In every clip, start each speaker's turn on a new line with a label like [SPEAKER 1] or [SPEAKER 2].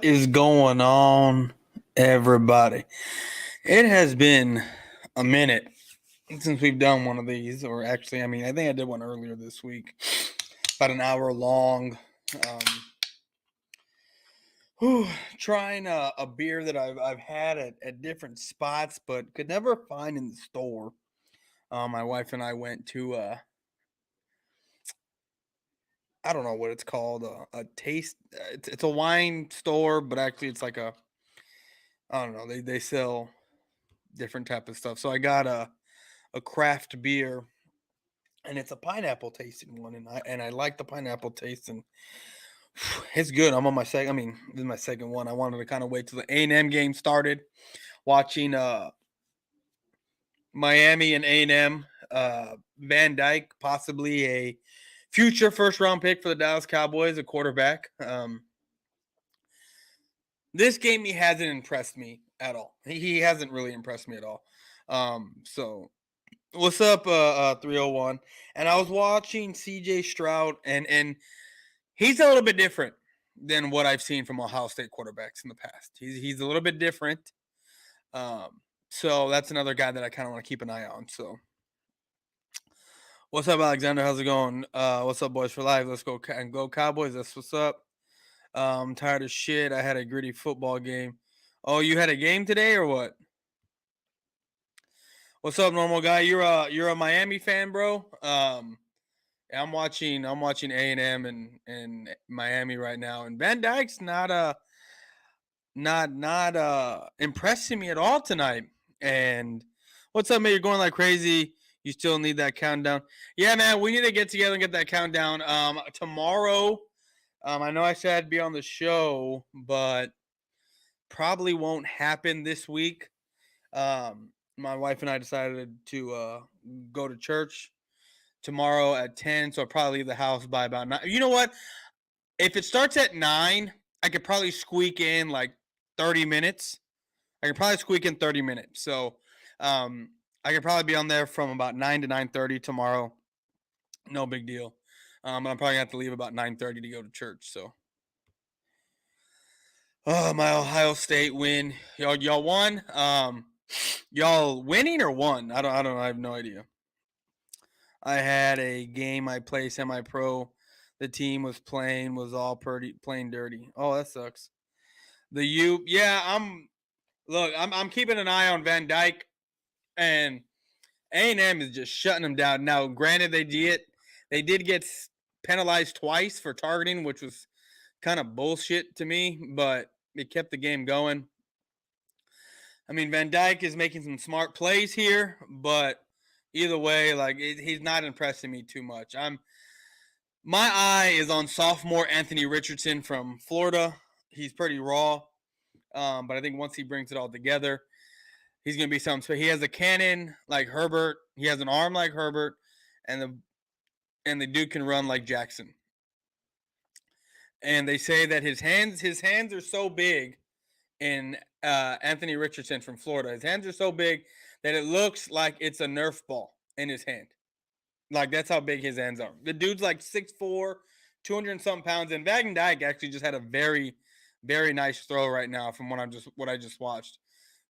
[SPEAKER 1] What is going on, everybody? It has been a minute since we've done one of these, or actually, I think I did one earlier this week, about an hour long. Trying a beer that I've had at different spots, but could never find in the store. My wife and I went to I don't know what it's called, a taste. It's a wine store, but actually, it's like a I don't know. They sell different type of stuff. So I got a craft beer, and it's a pineapple tasting one, and I like the pineapple taste, and it's good. I'm on my second. This is my second one. I wanted to kind of wait till the A&M game started, watching Miami and A&M. Van Dyke, possibly a future first round pick for the Dallas Cowboys, a quarterback. This game, he hasn't impressed me at all. He hasn't really impressed me at all. So what's up, 301? And I was watching CJ Stroud, and he's a little bit different than what I've seen from Ohio State quarterbacks in the past. He's a little bit different. So that's another guy that I kind of want to keep an eye on. So what's up, Alexander? How's it going? What's up, Boyz4Life? Let's go and go Cowboys. That's what's up. I'm tired of shit. I had a gritty football game. Oh, you had a game today or what? What's up, normal guy? You're a Miami fan, bro. I'm watching A&M and Miami right now, and Van Dyke's not impressing me at all tonight. And what's up, man? You're going like crazy. You still need that countdown. Yeah, man, we need to get together and get that countdown. Tomorrow, I know I said I'd be on the show, but probably won't happen this week. My wife and I decided to go to church tomorrow at 10, so I'll probably leave the house by about 9. You know what? If it starts at 9, I could probably squeak in like 30 minutes. I could probably squeak in 30 minutes. So I could probably be on there from about 9 to 9:30 tomorrow. No big deal. I'm probably going to have to leave about 9:30 to go to church. So my Ohio State win. Y'all won? Y'all winning or won? I don't know. I have no idea. I had a game I played semi-pro. The team was all playing dirty. Oh, that sucks. Yeah. I'm keeping an eye on Van Dyke, and A&M is just shutting them down. Now, granted, they did get penalized twice for targeting, which was kind of bullshit to me, but it kept the game going. Van Dyke is making some smart plays here, but either way, he's not impressing me too much. My eye is on sophomore Anthony Richardson from Florida. He's pretty raw, but I think once he brings it all together, he's gonna be something. So he has a cannon like Herbert. He has an arm like Herbert, and the dude can run like Jackson. And they say that his hands are so big in Anthony Richardson from Florida. His hands are so big that it looks like it's a Nerf ball in his hand. Like, that's how big his hands are. The dude's like 6'4", 200 and something pounds. And Van Dyke actually just had a very, very nice throw right now from what I just watched.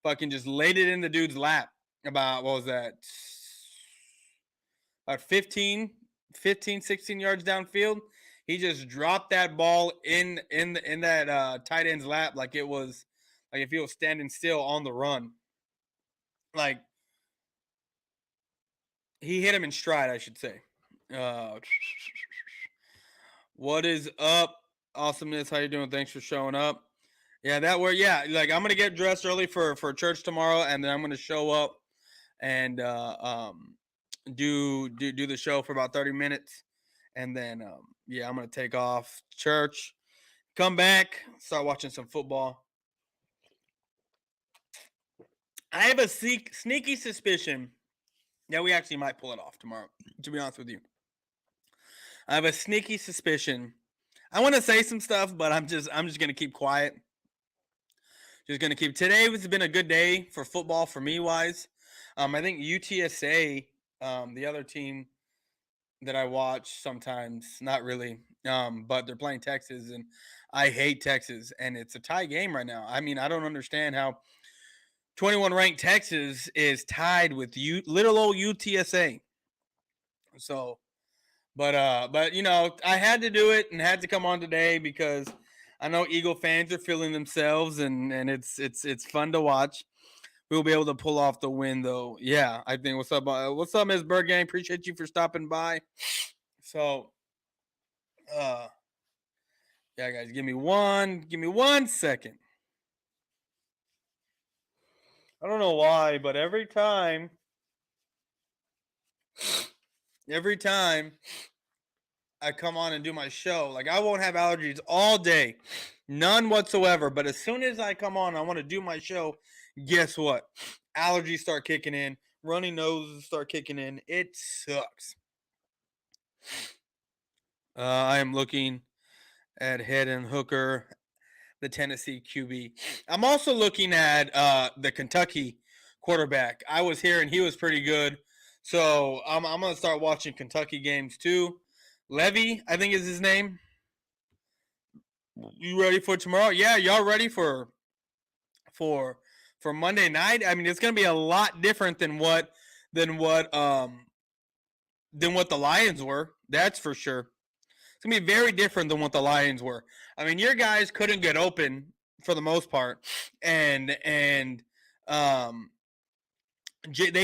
[SPEAKER 1] Fucking just laid it in the dude's lap. About, what was that? About 15, 16 yards downfield. He just dropped that ball in that tight end's lap like it was like if he was standing still on the run. Like, he hit him in stride, I should say. What is up? Awesomeness, how you doing? Thanks for showing up. Yeah, like I'm gonna get dressed early for church tomorrow, and then I'm gonna show up and do the show for about 30 minutes, and then I'm gonna take off church, come back, start watching some football. I have a sneaky suspicion that we actually might pull it off tomorrow, to be honest with you. I have a sneaky suspicion. I want to say some stuff, but I'm just gonna keep quiet. Just gonna keep. Today has been a good day for football for me wise. I think UTSA, the other team that I watch sometimes, not really, but they're playing Texas, and I hate Texas, and it's a tie game right now. I mean, I don't understand how 21 ranked Texas is tied with little old UTSA. So, but you know, I had to do it and had to come on today because I know Eagle fans are feeling themselves, and it's fun to watch. We'll be able to pull off the win, though. Yeah, I think. What's up, Ms. Bergang? Appreciate you for stopping by. So, uh, yeah, guys, give me one second. I don't know why, but every time I come on and do my show, like I won't have allergies all day, none whatsoever. But as soon as I come on, I want to do my show. Guess what? Allergies start kicking in. Runny noses start kicking in. It sucks. I am looking at Hendon Hooker, the Tennessee QB. I'm also looking at the Kentucky quarterback. I was here and he was pretty good. So I'm going to start watching Kentucky games too. Levy, I think is his name. You ready for tomorrow? Yeah, y'all ready for Monday night? I mean, it's going to be a lot different than what the Lions were. That's for sure. It's going to be very different than what the Lions were. I mean, your guys couldn't get open for the most part, and they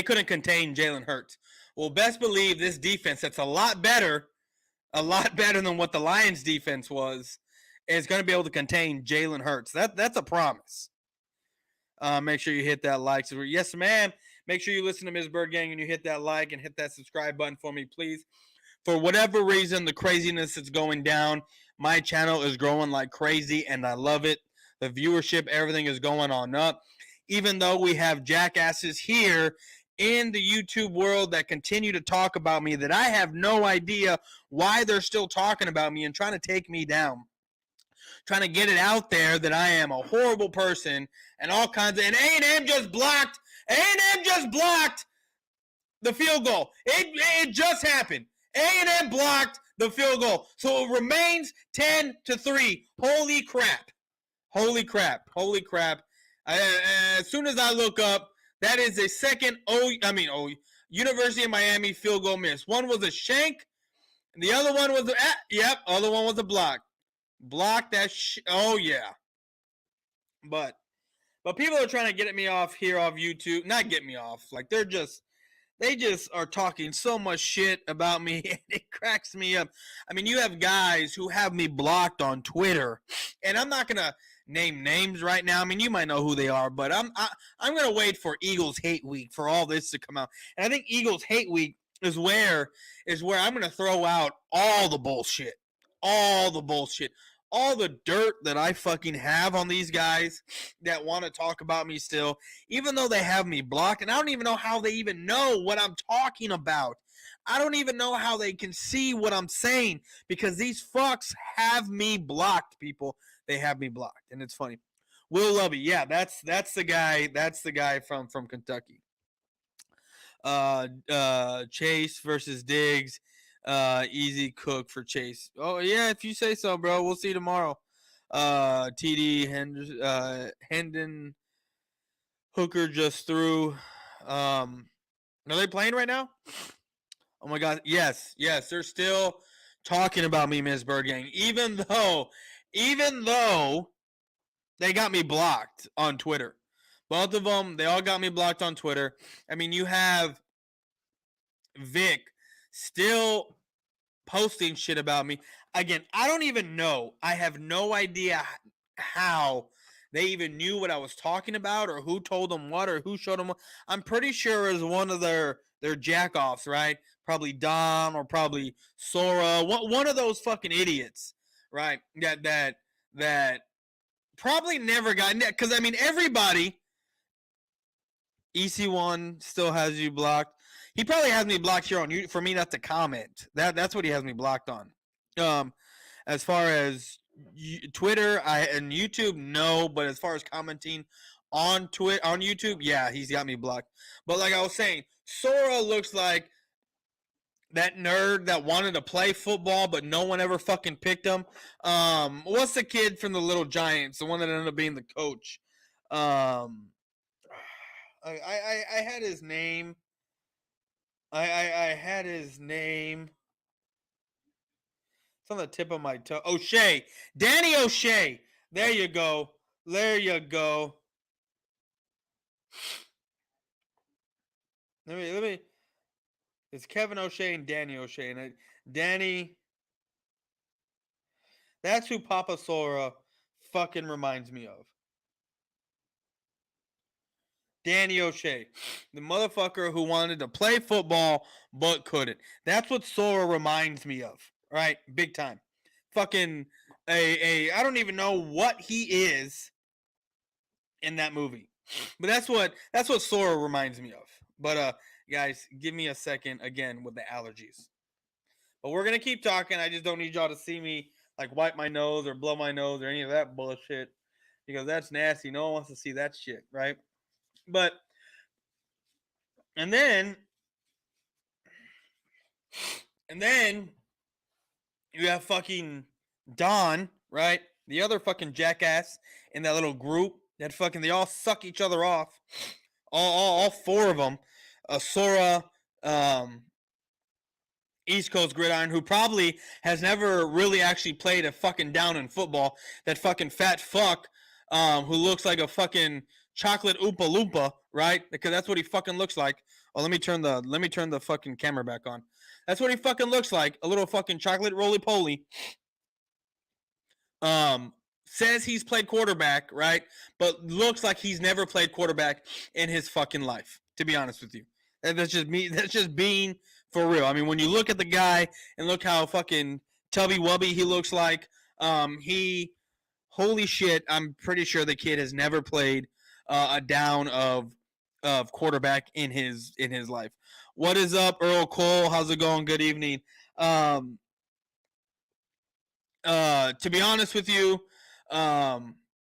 [SPEAKER 1] couldn't contain Jalen Hurts. Well, best believe this defense that's a lot better than what the Lions defense was, is going to be able to contain Jalen Hurts. That's a promise. Make sure you hit that like. So, yes, ma'am. Make sure you listen to Ms. Bird Gang and you hit that like and hit that subscribe button for me, please. For whatever reason, the craziness is going down. My channel is growing like crazy, and I love it. The viewership, everything is going on up. Even though we have jackasses here in the YouTube world that continue to talk about me, that I have no idea why they're still talking about me and trying to take me down. Trying to get it out there that I am a horrible person and all kinds of. And A&M just blocked. A&M just blocked the field goal. It just happened. A&M blocked the field goal. So it remains 10-3. Holy crap. Holy crap. Holy crap. As soon as I look up, that is a second University of Miami field goal miss. One was a shank, and the other one was other one was a block. Block that oh yeah. But people are trying to get me off here off YouTube. Not get me off. Like they just are talking so much shit about me, and it cracks me up. I mean, you have guys who have me blocked on Twitter, and I'm not gonna name names right now. I mean, you might know who they are, but I'm gonna wait for Eagles Hate Week for all this to come out. And I think Eagles Hate Week is where I'm gonna throw out all the bullshit, all the dirt that I fucking have on these guys that want to talk about me still, even though they have me blocked. And I don't even know how they even know what I'm talking about. I don't even know how they can see what I'm saying because these fucks have me blocked, people. They have me blocked, and it's funny. Will Lovey, yeah, that's the guy. That's the guy from Kentucky. Chase versus Diggs. Easy cook for Chase. Oh yeah, if you say so, bro. We'll see you tomorrow. TD Hendon Hooker just threw. Are they playing right now? Oh my God, yes, they're still talking about me, Ms. Bergang. Even though they got me blocked on Twitter. Both of them, they all got me blocked on Twitter. I mean, you have Vic still posting shit about me. Again, I don't even know. I have no idea how they even knew what I was talking about or who told them what or who showed them what. I'm pretty sure it was one of their jack-offs, right? Probably Dom or probably Sora. One of those fucking idiots, right? That probably never got, because I mean, everybody, EC1 still has you blocked. He probably has me blocked here on you for me not to comment. That's what he has me blocked on. As far as Twitter and YouTube, no. But as far as commenting on YouTube, yeah, he's got me blocked. But like I was saying, Sora looks like that nerd that wanted to play football, but no one ever fucking picked him. What's the kid from the Little Giants? The one that ended up being the coach. I had his name. I had his name. It's on the tip of my tongue. O'Shea. Danny O'Shea. There you go. There you go. Let me. It's Kevin O'Shea and Danny O'Shea. And Danny. That's who Papa Sora fucking reminds me of. Danny O'Shea. The motherfucker who wanted to play football but couldn't. That's what Sora reminds me of. Right? Big time. Fucking I don't even know what he is in that movie. But that's what Sora reminds me of. But guys, give me a second again with the allergies. But we're gonna keep talking. I just don't need y'all to see me like wipe my nose or blow my nose or any of that bullshit. Because that's nasty. No one wants to see that shit, right? But and then you have fucking Don, right? The other fucking jackass in that little group that fucking they all suck each other off. All four of them. Sora, East Coast Gridiron, who probably has never really actually played a fucking down in football. That fucking fat fuck, who looks like a fucking chocolate Oompa Loompa, right? Because that's what he fucking looks like. Oh, let me turn the fucking camera back on. That's what he fucking looks like. A little fucking chocolate roly-poly. Says he's played quarterback, right? But looks like he's never played quarterback in his fucking life, to be honest with you. And that's just me. That's just being for real. I mean, when you look at the guy and look how fucking tubby wubby he looks like, holy shit, I'm pretty sure the kid has never played a down of quarterback in his life. What is up, Earl Cole? How's it going? Good evening. To be honest with you,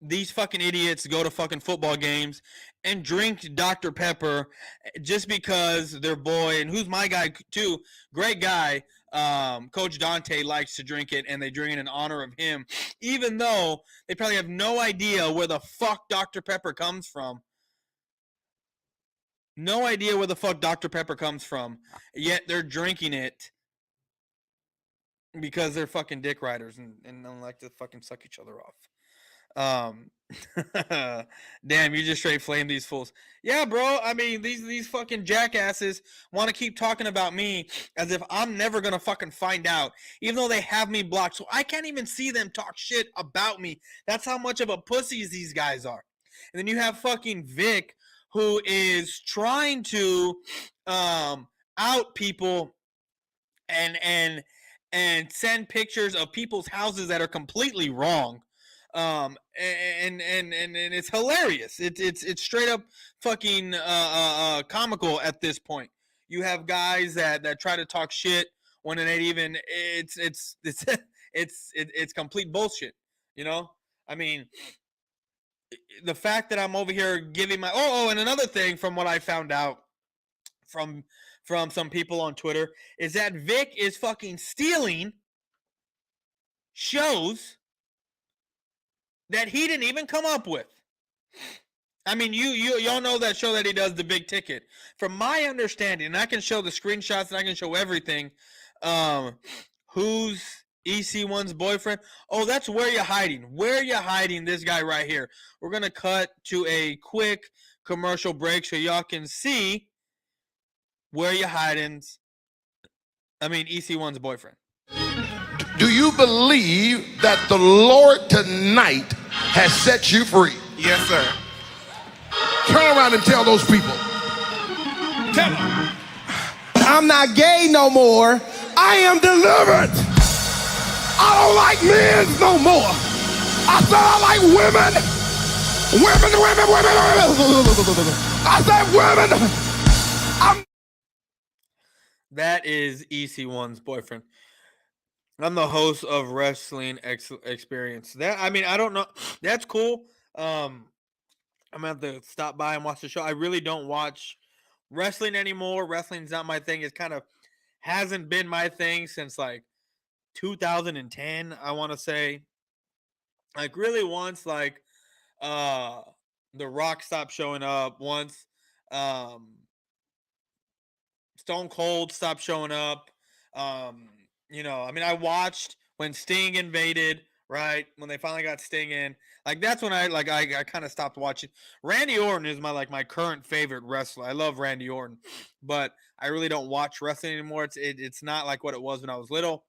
[SPEAKER 1] these fucking idiots go to fucking football games and drink Dr. Pepper just because their boy, and who's my guy too, great guy, Coach Dante likes to drink it, and they drink it in honor of him, even though they probably have no idea where the fuck Dr. Pepper comes from. No idea where the fuck Dr. Pepper comes from, yet they're drinking it because they're fucking dick riders and don't like to fucking suck each other off. Damn, you just straight flame these fools. Yeah, bro. I mean, these fucking jackasses want to keep talking about me as if I'm never gonna fucking find out, even though they have me blocked, so I can't even see them talk shit about me. That's how much of a pussies these guys are. And then you have fucking Vic, who is trying to out people and send pictures of people's houses that are completely wrong. And it's hilarious. It's straight up fucking comical at this point. You have guys that try to talk shit when it ain't even. It's complete bullshit. You know. I mean, the fact that I'm over here giving my and another thing from what I found out from some people on Twitter is that Vic is fucking stealing shows that he didn't even come up with. I mean, y'all know that show that he does, The Big Ticket. From my understanding, and I can show the screenshots and I can show everything. Who's EC1's boyfriend? Oh, that's Where You Hiding. Where You Hiding, this guy right here. We're going to cut to a quick commercial break so y'all can see Where You Hiding's, EC1's boyfriend.
[SPEAKER 2] Do you believe that the Lord tonight has set you free?
[SPEAKER 3] Yes, sir.
[SPEAKER 2] Turn around and tell those people.
[SPEAKER 3] Tell them.
[SPEAKER 4] I'm not gay no more.
[SPEAKER 2] I am delivered. I don't like men no more. I said I like women. Women. I said women.
[SPEAKER 1] That is EC1's boyfriend. I'm the host of Wrestling Experience. I don't know. That's cool. I'm gonna have to stop by and watch the show. I really don't watch wrestling anymore. Wrestling's not my thing. It's kind of hasn't been my thing since like 2010, I want to say. Like really once like uh The Rock stopped showing up, once um Stone Cold stopped showing up. I mean I watched when Sting invaded, right? When they finally got Sting in. Like that's when I kind of stopped watching. Randy Orton is my current favorite wrestler. I love Randy Orton, but I really don't watch wrestling anymore. It's not like what it was when I was little.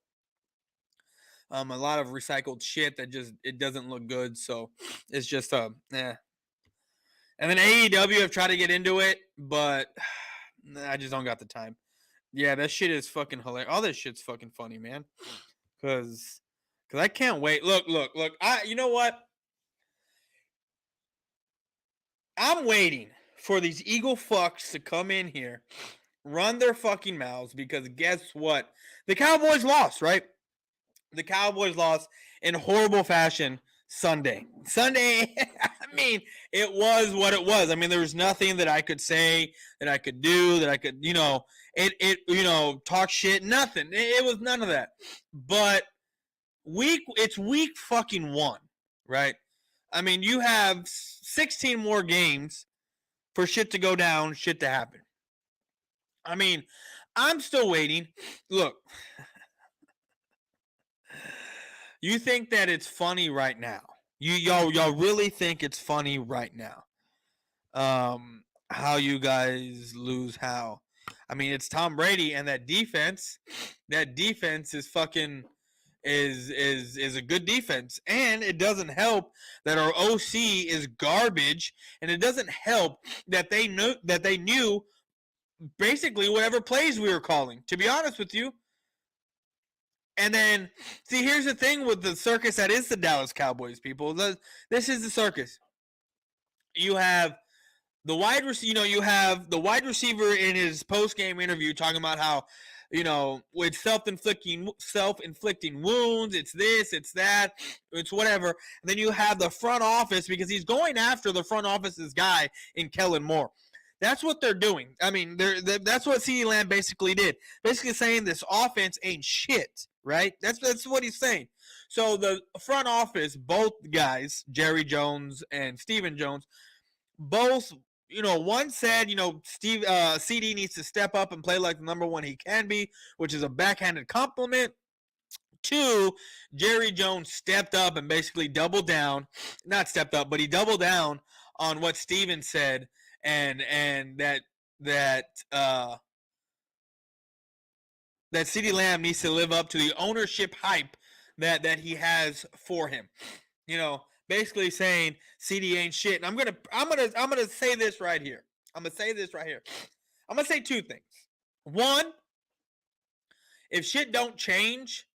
[SPEAKER 1] A lot of recycled shit that just it doesn't look good. So it's just eh. And then AEW have tried to get into it, but I just don't got the time. Yeah, that shit is fucking hilarious. All this shit's fucking funny, man. Cause I can't wait. Look. You know what? I'm waiting for these Eagle fucks to come in here, run their fucking mouths, because guess what? The Cowboys lost, right? The Cowboys lost in horrible fashion Sunday. I mean, it was what it was. I mean, there was nothing that I could say, that I could do, that I could, talk shit. Nothing. It was none of that. But it's week fucking 1, right? I mean, you have 16 more games for shit to go down, shit to happen. I mean, I'm still waiting. Look, you think that it's funny right now? Y'all really think it's funny right now? How you guys lose how? I mean, it's Tom Brady and that defense. That defense is fucking is a good defense, and it doesn't help that our OC is garbage, and it doesn't help that they knew basically whatever plays we were calling. To be honest with you. And then, see, here's the thing with the circus that is the Dallas Cowboys, people. This is the circus. You have the wide receiver. You have the wide receiver in his post-game interview talking about how, with self-inflicting wounds, it's this, it's that, it's whatever. And then you have the front office, because he's going after the front office's guy in Kellen Moore. That's what they're doing. I mean, that's what CeeDee Lamb basically did. Basically saying this offense ain't shit, right? That's what he's saying. So the front office, both guys, Jerry Jones and Stephen Jones, both, one said, CD needs to step up and play like the number one he can be, which is a backhanded compliment. 2, Jerry Jones stepped up and basically doubled down. Not stepped up, but he doubled down on what Stephen said. And that CeeDee Lamb needs to live up to the ownership hype that he has for him. Basically saying CeeDee ain't shit. And I'm gonna say this right here. I'm gonna say 2 things. 1, if shit don't change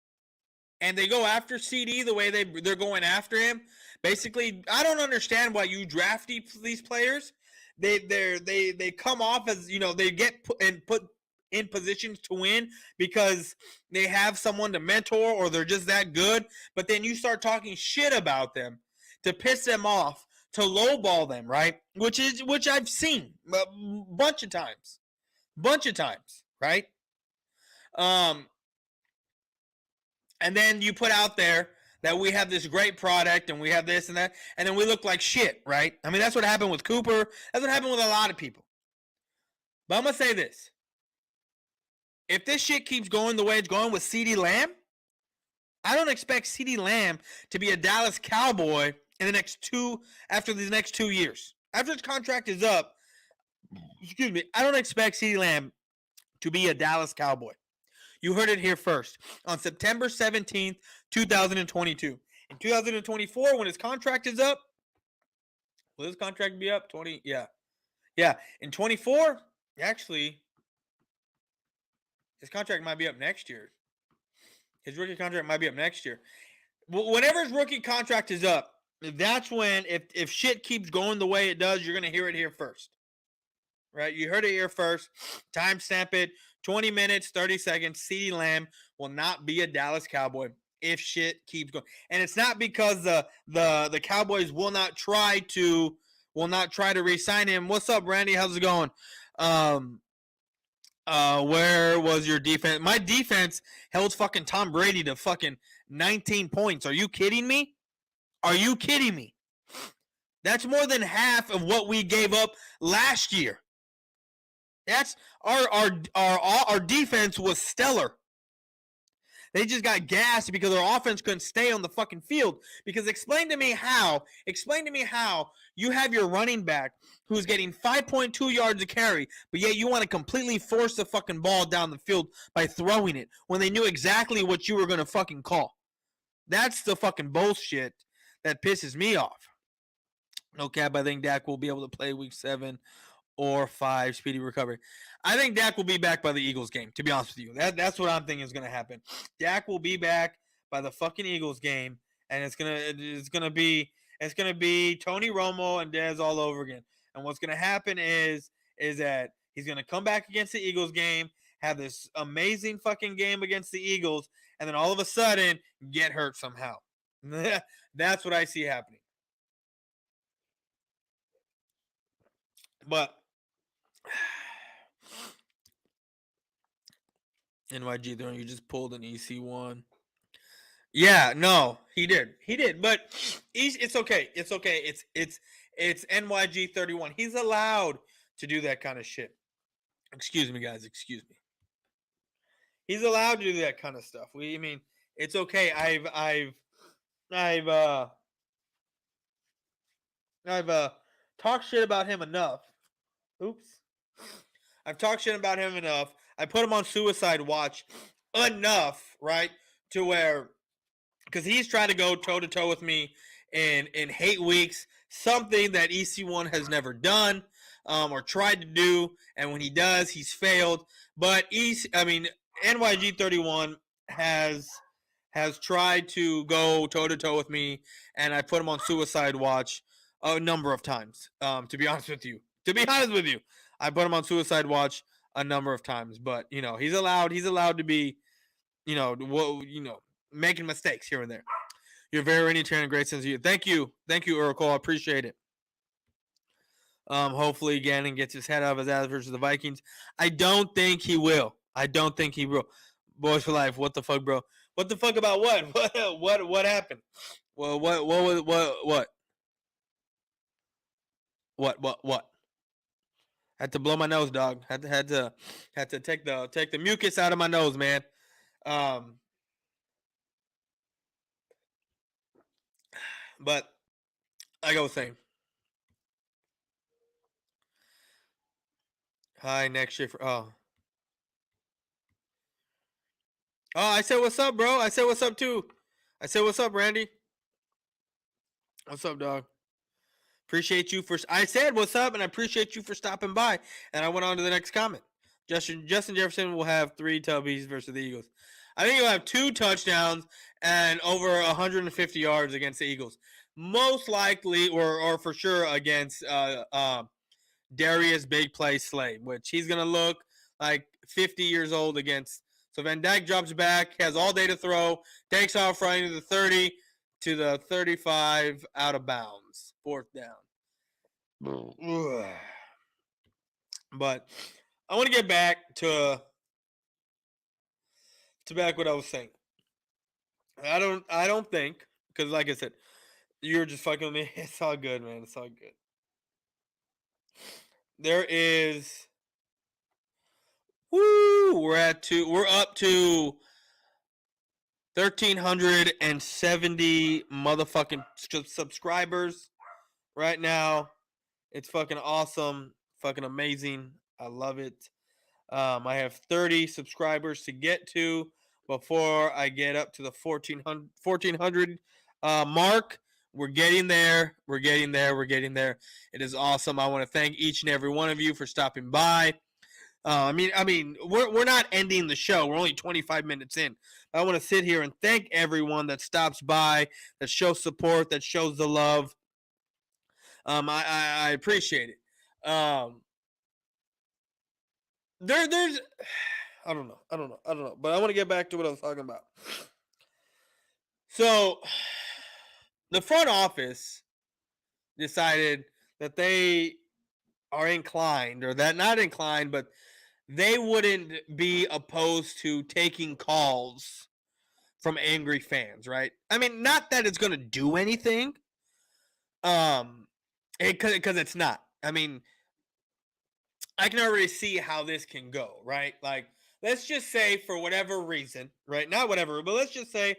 [SPEAKER 1] and they go after CD the way they're going after him, basically, I don't understand why you draft these players. They come off as, they get put in positions to win because they have someone to mentor, or they're just that good. But then you start talking shit about them to piss them off, to lowball them, right? Which I've seen a bunch of times, right? And then you put out there that we have this great product and we have this and that, and then we look like shit, right? I mean, that's what happened with Cooper. That's what happened with a lot of people. But I'm going to say this. If this shit keeps going the way it's going with CeeDee Lamb, I don't expect CeeDee Lamb to be a Dallas Cowboy after these next 2 years. After his contract is up, I don't expect CeeDee Lamb to be a Dallas Cowboy. You heard it here first. On September 17th, 2022. In 2024, when his contract is up, will his contract be up? Yeah. In 24, actually, his contract might be up next year. His rookie contract might be up next year. Whenever his rookie contract is up, that's when, if shit keeps going the way it does, you're going to hear it here first. Right? You heard it here first. Timestamp it. 20 minutes, 30 seconds. CeeDee Lamb will not be a Dallas Cowboy if shit keeps going. And it's not because the Cowboys will not try to re-sign him. What's up, Randy? How's it going? Where was your defense? My defense held fucking Tom Brady to fucking 19 points. Are you kidding me? Are you kidding me? That's more than half of what we gave up last year. That's our defense was stellar. They just got gassed because their offense couldn't stay on the fucking field. Because explain to me how you have your running back who's getting 5.2 yards a carry, but yet you want to completely force the fucking ball down the field by throwing it when they knew exactly what you were going to fucking call. That's the fucking bullshit that pisses me off. No cap, I think Dak will be able to play week 7 or 5, speedy recovery. I think Dak will be back by the Eagles game, to be honest with you. That's what I'm thinking is going to happen. Dak will be back by the fucking Eagles game, and it's gonna be Tony Romo and Dez all over again. And what's going to happen is that he's going to come back against the Eagles game, have this amazing fucking game against the Eagles, and then all of a sudden get hurt somehow. That's what I see happening. But NYG throwing, you just pulled an EC1. Yeah, no, he did. But it's okay. It's okay. It's NYG 31. He's allowed to do that kind of shit. Excuse me, guys. Excuse me. He's allowed to do that kind of stuff. It's okay. I've talked shit about him enough. Oops. I've talked shit about him enough. I put him on suicide watch enough, right? To where, because he's trying to go toe-to-toe with me in hate weeks, something that EC1 has never done or tried to do. And when he does, he's failed. But NYG 31 has tried to go toe-to-toe with me, and I put him on suicide watch a number of times, to be honest with you. I put him on suicide watch a number of times, but he's allowed to be, making mistakes here and there. You're very entertaining, great sense of you. Thank you, Urkel. I appreciate it. Hopefully Gannon gets his head out of his ass versus the Vikings. I don't think he will. Boys for life. What the fuck, bro? What the fuck about what? What happened? Well, what? What? Had to blow my nose, dog. Had to take the mucus out of my nose, man. But like I was saying, hi next year. I said what's up, bro. I said what's up too. I said what's up, Randy. What's up, dog? Appreciate you for. I said what's up, and I appreciate you for stopping by. And I went on to the next comment. Justin Jefferson will have 3 tubbies versus the Eagles. I think he'll have 2 touchdowns and over 150 yards against the Eagles. Most likely, or for sure, against Darius Big Play Slay, which he's gonna look like 50 years old against. So Van Dyke drops back, has all day to throw, takes off right into the 30 to the 35 out of bounds. 4th down. But I want to get back to back what I was saying. I don't think, because like I said, you're just fucking with me. It's all good, man. It's all good. There is we're up to 1,370 motherfucking subscribers right now. It's fucking awesome. Fucking amazing. I love it. I have 30 subscribers to get to before I get up to the 1,400 mark. We're getting there. It is awesome. I want to thank each and every one of you for stopping by. We're not ending the show. We're only 25 minutes in. I want to sit here and thank everyone that stops by, that shows support, that shows the love. I appreciate it. There's I don't know. But I want to get back to what I was talking about. So the front office decided that they are inclined, or that not inclined, but they wouldn't be opposed to taking calls from angry fans, right? I mean, not that it's going to do anything, because it's not. I mean, I can already see how this can go, right? Like, let's just say for whatever reason, right? Not whatever, but let's just say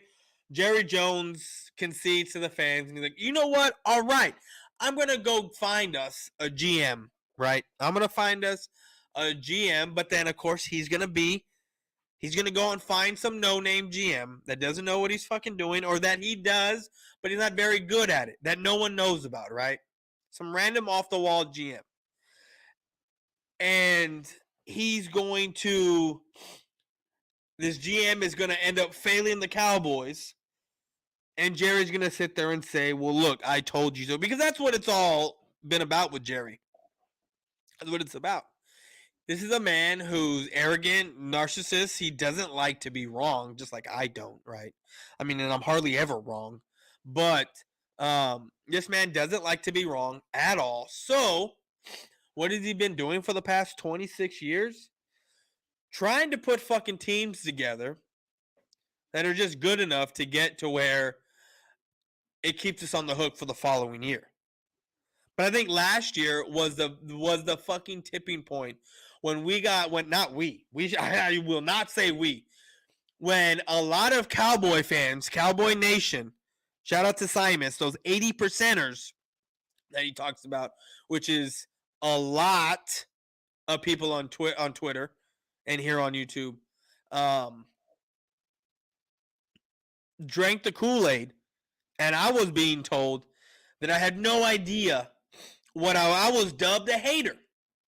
[SPEAKER 1] Jerry Jones concedes to the fans and he's like, you know what? All right, I'm going to go find us a GM, right? I'm going to find us a GM, but then, of course, he's going to go and find some no-name GM that doesn't know what he's fucking doing, or that he does, but he's not very good at it, that no one knows about, right? Some random off-the-wall GM. And this GM is going to end up failing the Cowboys. And Jerry's going to sit there and say, well, look, I told you so. Because that's what it's all been about with Jerry. That's what it's about. This is a man who's arrogant, narcissist. He doesn't like to be wrong, just like I don't, right? I mean, and I'm hardly ever wrong. But this man doesn't like to be wrong at all. So what has he been doing for the past 26 years? Trying to put fucking teams together that are just good enough to get to where it keeps us on the hook for the following year. But I think last year was the fucking tipping point when I will not say we, when a lot of Cowboy fans, Cowboy Nation, shout out to Simons, those 80%ers that he talks about, which is a lot of people on Twitter and here on YouTube, drank the Kool-Aid, and I was being told that I had no idea what I was dubbed a hater.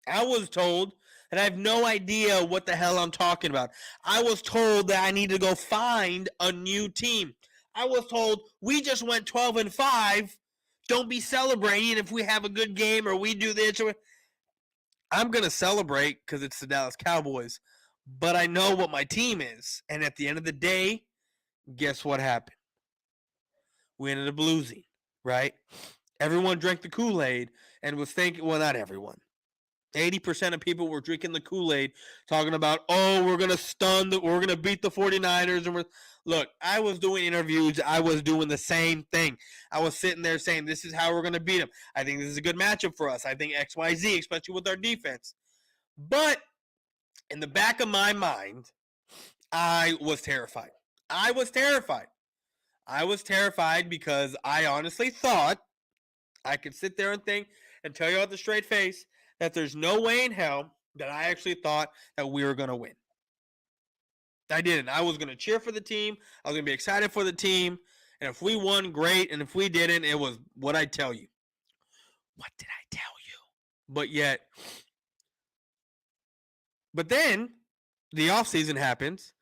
[SPEAKER 1] I was told that I have no idea what the hell I'm talking about. I was told that I need to go find a new team. I was told we just went 12-5. Don't be celebrating if we have a good game or we do this. I'm going to celebrate because it's the Dallas Cowboys, but I know what my team is. And at the end of the day, guess what happened? We ended up losing, right? Everyone drank the Kool-Aid and was thinking, well, not everyone. 80% of people were drinking the Kool-Aid talking about, oh, we're going to beat the 49ers. And look, I was doing interviews. I was doing the same thing. I was sitting there saying, this is how we're going to beat them. I think this is a good matchup for us. I think X, Y, Z, especially with our defense. But in the back of my mind, I was terrified. I was terrified because I honestly thought I could sit there and think and tell you out the straight face that there's no way in hell that I actually thought that we were going to win. I didn't. I was going to cheer for the team. I was going to be excited for the team. And if we won, great. And if we didn't, it was what I tell you. What did I tell you? But then the offseason happens,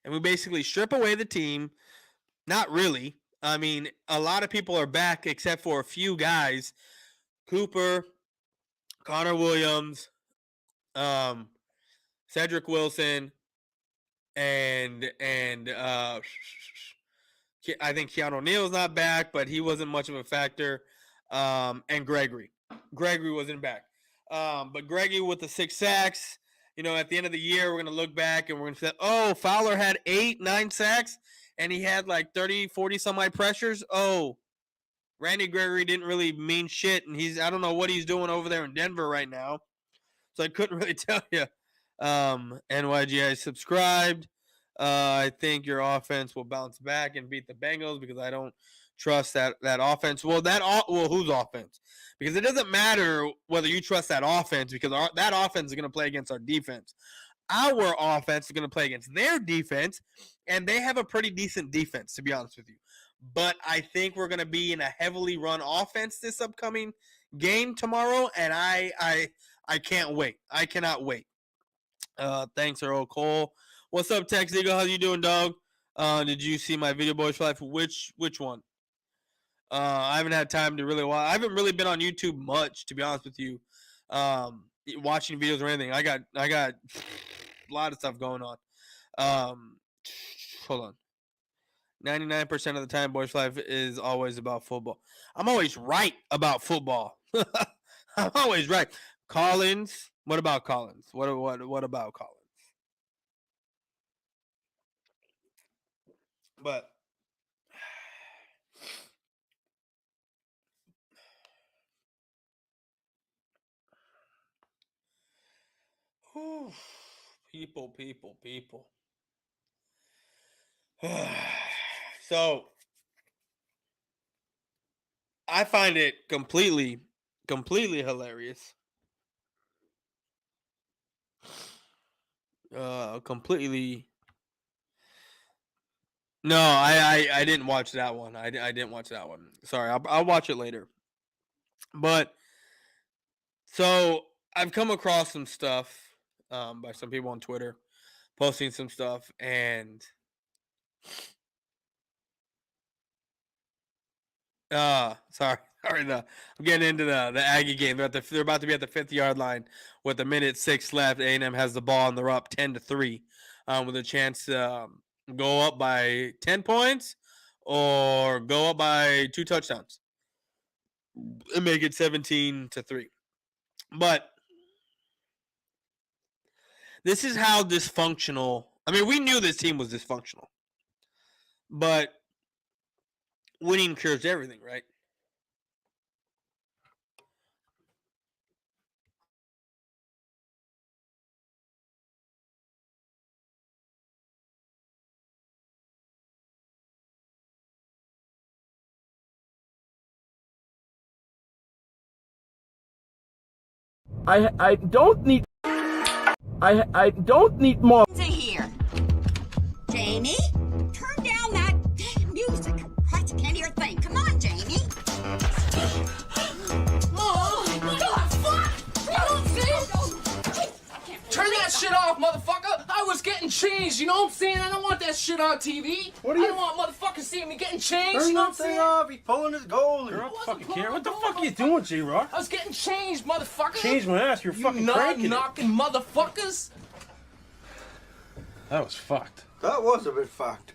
[SPEAKER 1] and we basically strip away the team. Not really. I mean, a lot of people are back except for a few guys. Cooper, Connor Williams, Cedric Wilson, and I think Keanu O'Neal's not back, but he wasn't much of a factor. And Gregory wasn't back. But Gregory with the 6 sacks. You know, at the end of the year, we're going to look back and we're going to say, oh, Fowler had 8-9 sacks, and he had like 30, 40 some odd pressures. Oh, Randy Gregory didn't really mean shit, and I don't know what he's doing over there in Denver right now. So I couldn't really tell you. NYGI subscribed. I think your offense will bounce back and beat the Bengals because I don't trust that offense. Well, whose offense? Because it doesn't matter whether you trust that offense because that offense is going to play against our defense. Our offense is going to play against their defense, and they have a pretty decent defense, to be honest with you. But I think we're going to be in a heavily run offense this upcoming game tomorrow, and I can't wait. I cannot wait. Thanks, Earl Cole. What's up, Tex Eagle? How you doing, dog? Did you see my video, Boyz4Life? Which one? I haven't had time to really watch. I haven't really been on YouTube much, to be honest with you. Watching videos or anything. I got a lot of stuff going on. Hold on. 99% of the time, Boyz4Life is always about football. I'm always right about football. I'm always right. Collins, What about Collins? What about Collins? But whew, people. So I find it completely hilarious. Completely. No, I didn't watch that one. I didn't watch that one. Sorry, I'll watch it later. But so I've come across some stuff by some people on Twitter posting some stuff, and sorry, I'm getting into the Aggie game. They're about to be at the 50-yard line with a minute 6 left. A&M has the ball and they're up 10-3, with a chance to go up by 10 points or go up by 2 touchdowns and make it 17-3. But this is how dysfunctional. I mean, we knew this team was dysfunctional, but winning cures everything, right?
[SPEAKER 4] I don't need I don't need more.
[SPEAKER 5] Here. Jamie, turn down that damn music. I can't hear a thing. Come on, Jamie. Oh, God, fuck!
[SPEAKER 6] Turn that shit off, motherfucker! I was getting changed, you know what I'm saying? I don't want that shit on TV. I don't want motherfuckers seeing me getting changed, you know what I'm saying?
[SPEAKER 7] off, he's pulling his goalie.
[SPEAKER 6] I wasn't
[SPEAKER 7] Fucking
[SPEAKER 6] pulling
[SPEAKER 7] care. What the
[SPEAKER 6] my
[SPEAKER 7] fuck are you
[SPEAKER 6] motherfucker.
[SPEAKER 7] doing, J-Rock?
[SPEAKER 6] I was getting changed, motherfucker!
[SPEAKER 7] Change my ass, you're fucking
[SPEAKER 6] nut
[SPEAKER 7] cranking it.
[SPEAKER 6] knocking motherfuckers!
[SPEAKER 7] That was fucked.
[SPEAKER 8] That was a bit fucked.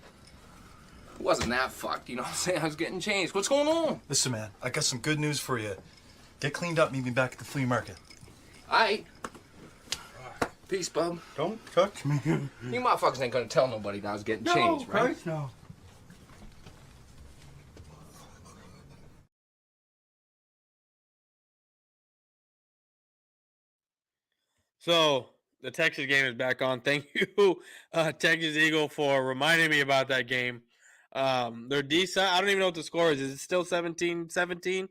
[SPEAKER 6] It wasn't that fucked, you know what I'm saying? I was getting changed. What's going on?
[SPEAKER 9] Listen, man, I got some good news for you. Get cleaned up, meet me back at the flea market.
[SPEAKER 6] Aight. Peace, bub.
[SPEAKER 8] Don't touch me.
[SPEAKER 6] You motherfuckers ain't gonna tell nobody that I was getting changed, right?
[SPEAKER 8] Christ, no.
[SPEAKER 1] So the Texas game is back on. Thank you, Texas Eagle, for reminding me about that game. They're decent. I don't even know what the score is. Is it still 17-17?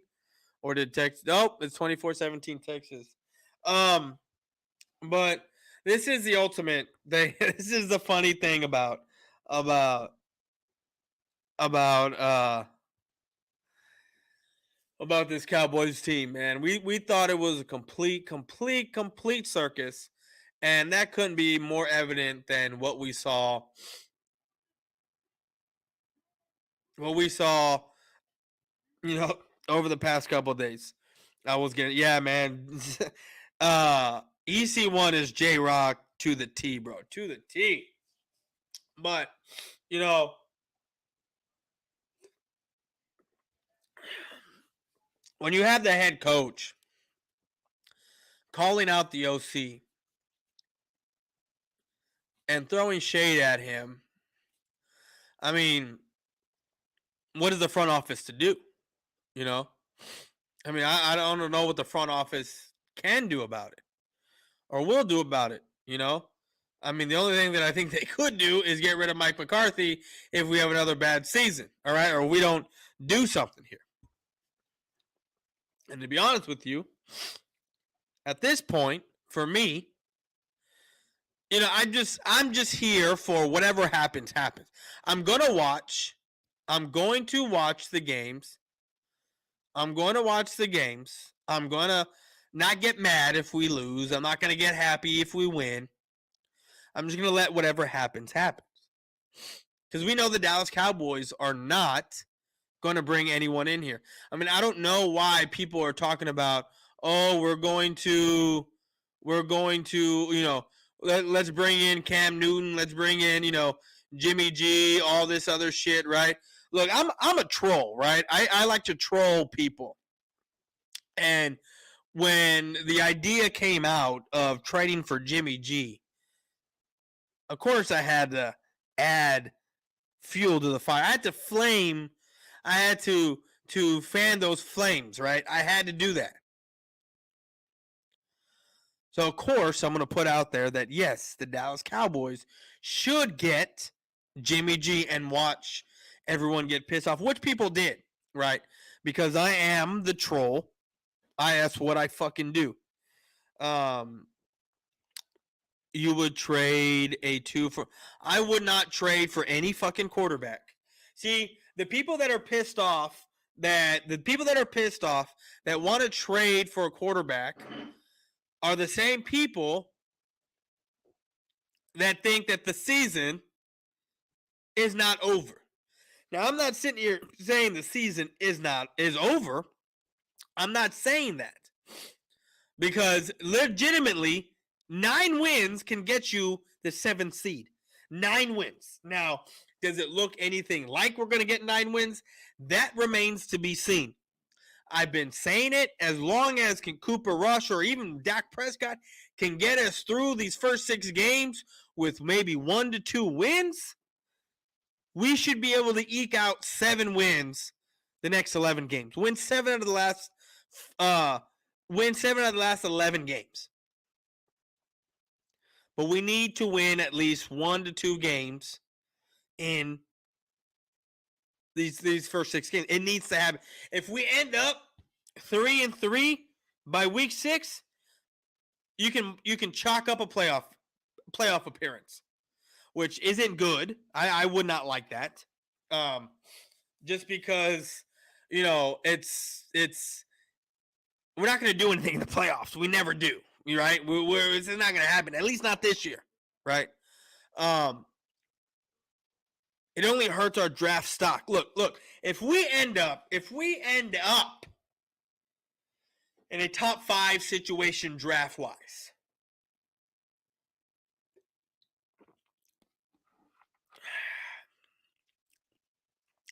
[SPEAKER 1] Or did Texas? Nope, it's 24-17 Texas. But this is the ultimate thing. This is the funny thing about this Cowboys team, man. We thought it was a complete circus, and that couldn't be more evident than what we saw. You know, over the past couple of days. I was getting, yeah, man. EC1 is J-Rock to the T, bro. To the T. But, you know, when you have the head coach calling out the OC and throwing shade at him, I mean, what is the front office to do? You know? I mean, I don't know what the front office can do about it or will do about it, you know? I mean, the only thing that I think they could do is get rid of Mike McCarthy if we have another bad season, all right? Or we don't do something here. And to be honest with you, at this point, for me, you know, I'm just here for whatever happens. I'm going to watch the games. I'm going to not get mad if we lose. I'm not going to get happy if we win. I'm just going to let whatever happens. Because we know the Dallas Cowboys are not going to bring anyone in here. I mean, I don't know why people are talking about, oh, we're going to, you know, let's bring in Cam Newton. Let's bring in, you know, Jimmy G, all this other shit, right? Look, I'm a troll, right? I like to troll people. And when the idea came out of trading for Jimmy G, of course I had to add fuel to the fire. I had to fan those flames, right? I had to do that. So, of course, I'm going to put out there that, yes, the Dallas Cowboys should get Jimmy G and watch everyone get pissed off, which people did, right? Because I am the troll. That's what I fucking do. You would trade a 2 for... I would not trade for any fucking quarterback. See, the people that are pissed off that want to trade for a quarterback are the same people that think that the season is not over. Now, I'm not sitting here saying the season is over. I'm not saying that. Because legitimately, 9 wins can get you the 7th seed. 9 wins. Now, does it look anything like we're going to get 9 wins? That remains to be seen. I've been saying it, as long as Cooper Rush or even Dak Prescott can get us through these first 6 games with maybe 1 to 2 wins, we should be able to eke out 7 wins the next 11 games. Win 7 out of the last 11 games. But we need to win at least 1 to 2 games in these first 6 games. It needs to happen. If we end up 3-3 by week 6, you can chalk up a playoff appearance, which isn't good. I would not like that. Just because, it's we're not going to do anything in the playoffs. We never do, right? It's not going to happen. At least not this year, right? It only hurts our draft stock. Look. If we end up in a top 5 situation draft wise,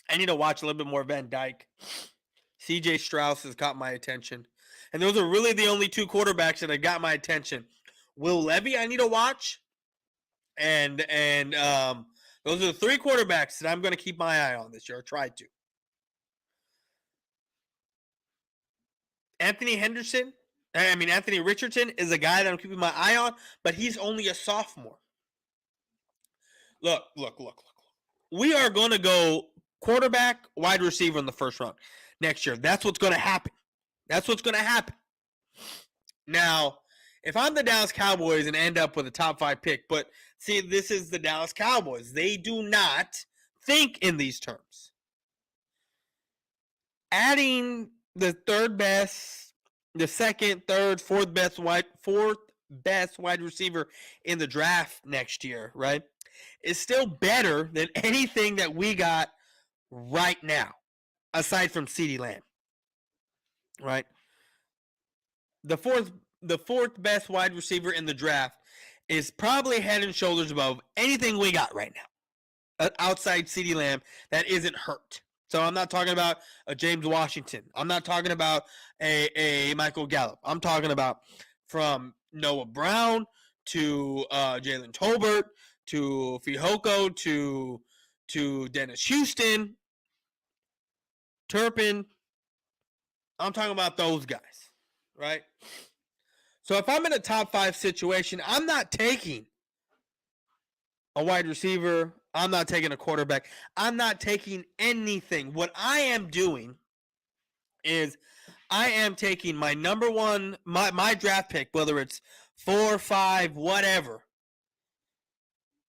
[SPEAKER 1] I need to watch a little bit more Van Dyke. CJ Strauss has caught my attention. And those are really the only 2 quarterbacks that have got my attention. Will Levy, I need to watch. And those are the 3 quarterbacks that I'm going to keep my eye on this year. Or try to. Anthony Richardson is a guy that I'm keeping my eye on, but he's only a sophomore. Look. We are going to go quarterback, wide receiver in the first round next year. That's what's going to happen. Now, if I'm the Dallas Cowboys and end up with a top 5 pick, but see, this is the Dallas Cowboys. They do not think in these terms. Adding the second, third, fourth best wide receiver in the draft next year, right, is still better than anything that we got right now, aside from CeeDee Lamb, right? The fourth best wide receiver in the draft is probably head and shoulders above anything we got right now, outside CeeDee Lamb that isn't hurt. So I'm not talking about a James Washington. I'm not talking about a Michael Gallup. I'm talking about from Noah Brown to Jalen Tolbert to Fihoko to Dennis Houston, Turpin. I'm talking about those guys, right? So if I'm in a top 5 situation, I'm not taking a wide receiver. I'm not taking a quarterback. I'm not taking anything. What I am doing is I am taking my number 1, my draft pick, whether it's 4, 5, whatever,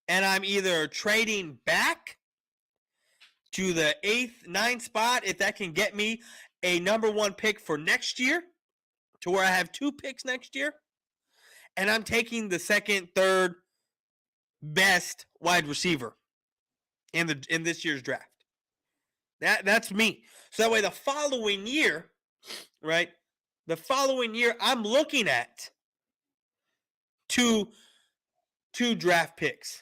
[SPEAKER 1] and I'm either trading back to the 8th, 9th spot if that can get me a number 1 pick for next year, to where I have 2 picks next year, and I'm taking the second, third best wide receiver in this year's draft. That's me. So that way the following year, right? The following year I'm looking at two draft picks.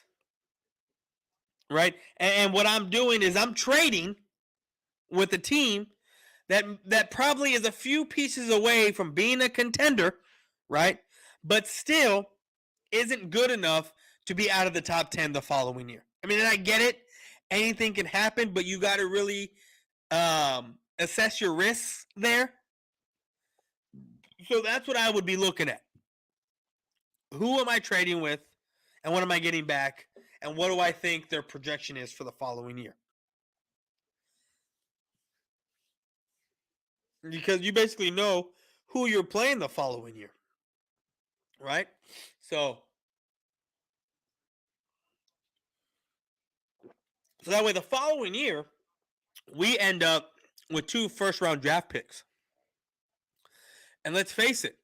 [SPEAKER 1] Right? And what I'm doing is I'm trading with a team that probably is a few pieces away from being a contender, right? But still isn't good enough to be out of the top 10 the following year. I mean, and I get it. Anything can happen, but you got to really assess your risks there. So that's what I would be looking at. Who am I trading with, and what am I getting back, and what do I think their projection is for the following year? Because you basically know who you're playing the following year, right? So that way the following year, we end up with 2 first-round draft picks. And let's face it,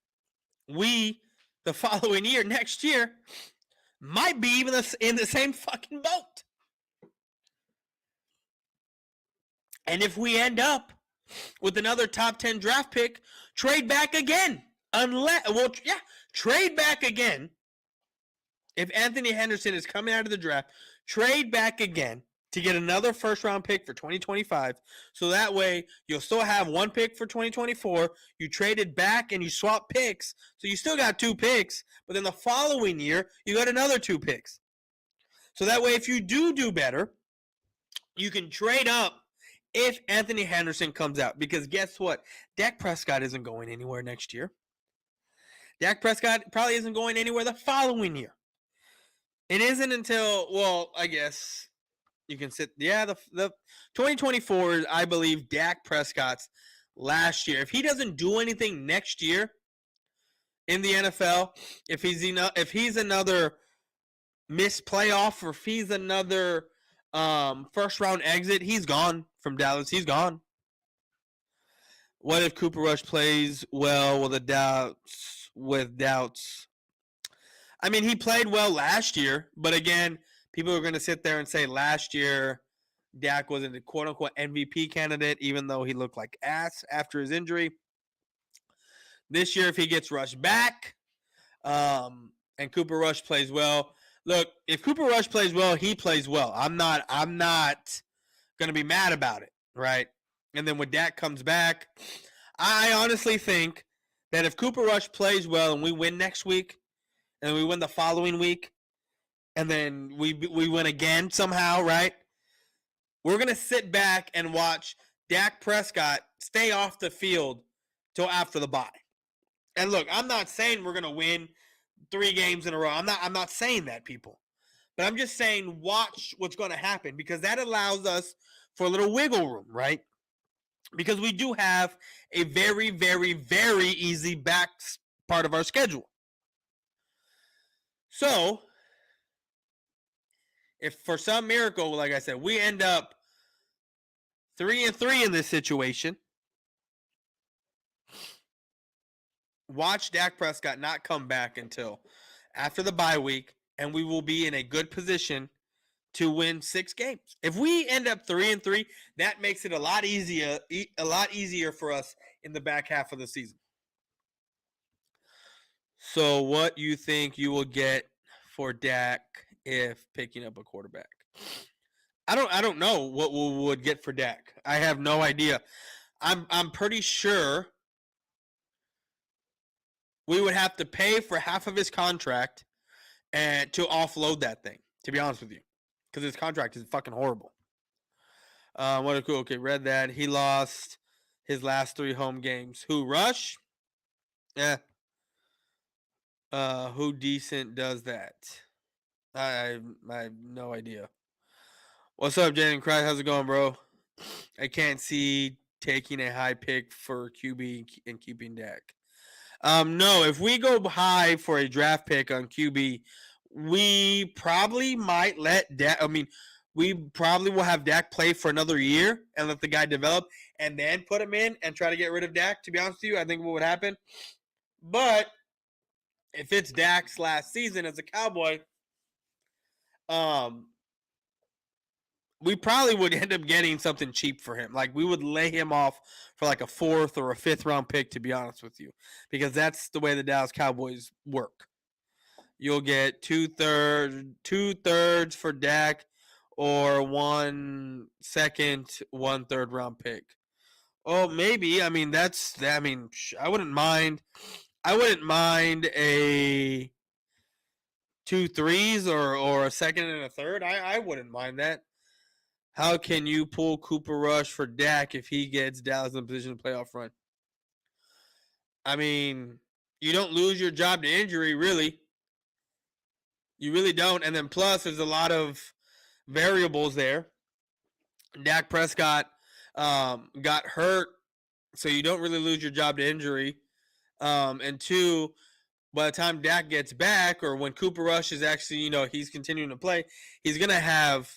[SPEAKER 1] the following year, next year, might be even in the same fucking boat. And if we end up with another top 10 draft pick, trade back again. Trade back again. If Anthony Henderson is coming out of the draft, trade back again to get another first-round pick for 2025. So that way, you'll still have 1 pick for 2024. You traded back and you swap picks. So you still got 2 picks. But then the following year, you got another 2 picks. So that way, if you do better, you can trade up if Anthony Henderson comes out. Because guess what? Dak Prescott isn't going anywhere next year. Dak Prescott probably isn't going anywhere the following year. It isn't until, well, I guess you can sit. Yeah, the 2024 is, I believe, Dak Prescott's last year. If he doesn't do anything next year in the NFL, if he's another missed playoff, or if he's another first round exit, he's gone from Dallas. He's gone. What if Cooper Rush plays well with doubts? I mean, he played well last year, but again, people are going to sit there and say last year Dak wasn't a quote-unquote MVP candidate, even though he looked like ass after his injury. This year, if he gets Rush back and Cooper Rush plays well, look, if Cooper Rush plays well, he plays well. I'm not going to be mad about it, right? And then when Dak comes back, I honestly think that if Cooper Rush plays well and we win next week, and we win the following week, and then we win again somehow, right? We're going to sit back and watch Dak Prescott stay off the field till after the bye. And look, I'm not saying we're going to win 3 games in a row. I'm not saying that, people. But I'm just saying watch what's going to happen, because that allows us for a little wiggle room, right? Because we do have a very, very, very easy back part of our schedule. So, if for some miracle, like I said, we end up 3-3 in this situation, watch Dak Prescott not come back until after the bye week, and we will be in a good position to win 6 games. If we end up 3-3, that makes it a lot easier for us in the back half of the season. So what you think you will get for Dak if picking up a quarterback? I don't know what we would get for Dak. I have no idea. I'm pretty sure we would have to pay for half of his contract and to offload that thing, to be honest with you. Because his contract is fucking horrible. Okay, read that. He lost his last 3 home games. Who, Rush? Yeah. Who decent does that? I have no idea. What's up, Jaden Cry? How's it going, bro? I can't see taking a high pick for QB and keeping Dak. No, if we go high for a draft pick on QB, we probably might let Dak. I mean, we probably will have Dak play for another year and let the guy develop, and then put him in and try to get rid of Dak. To be honest with you, I think what would happen. But if it's Dak's last season as a Cowboy, we probably would end up getting something cheap for him. Like, we would lay him off for like a 4th or a 5th round pick, to be honest with you, because that's the way the Dallas Cowboys work. You'll get 2/3 for Dak, or 1 second, 1/3 round pick. Oh, maybe. I mean, I wouldn't mind. I wouldn't mind a 2 threes or a second and a third. I wouldn't mind that. How can you pull Cooper Rush for Dak if he gets Dallas in a position to playoff run? I mean, you don't lose your job to injury, really. You really don't. And then plus, there's a lot of variables there. Dak Prescott got hurt, so you don't really lose your job to injury. And two, by the time Dak gets back, or when Cooper Rush is actually, he's continuing to play, he's going to have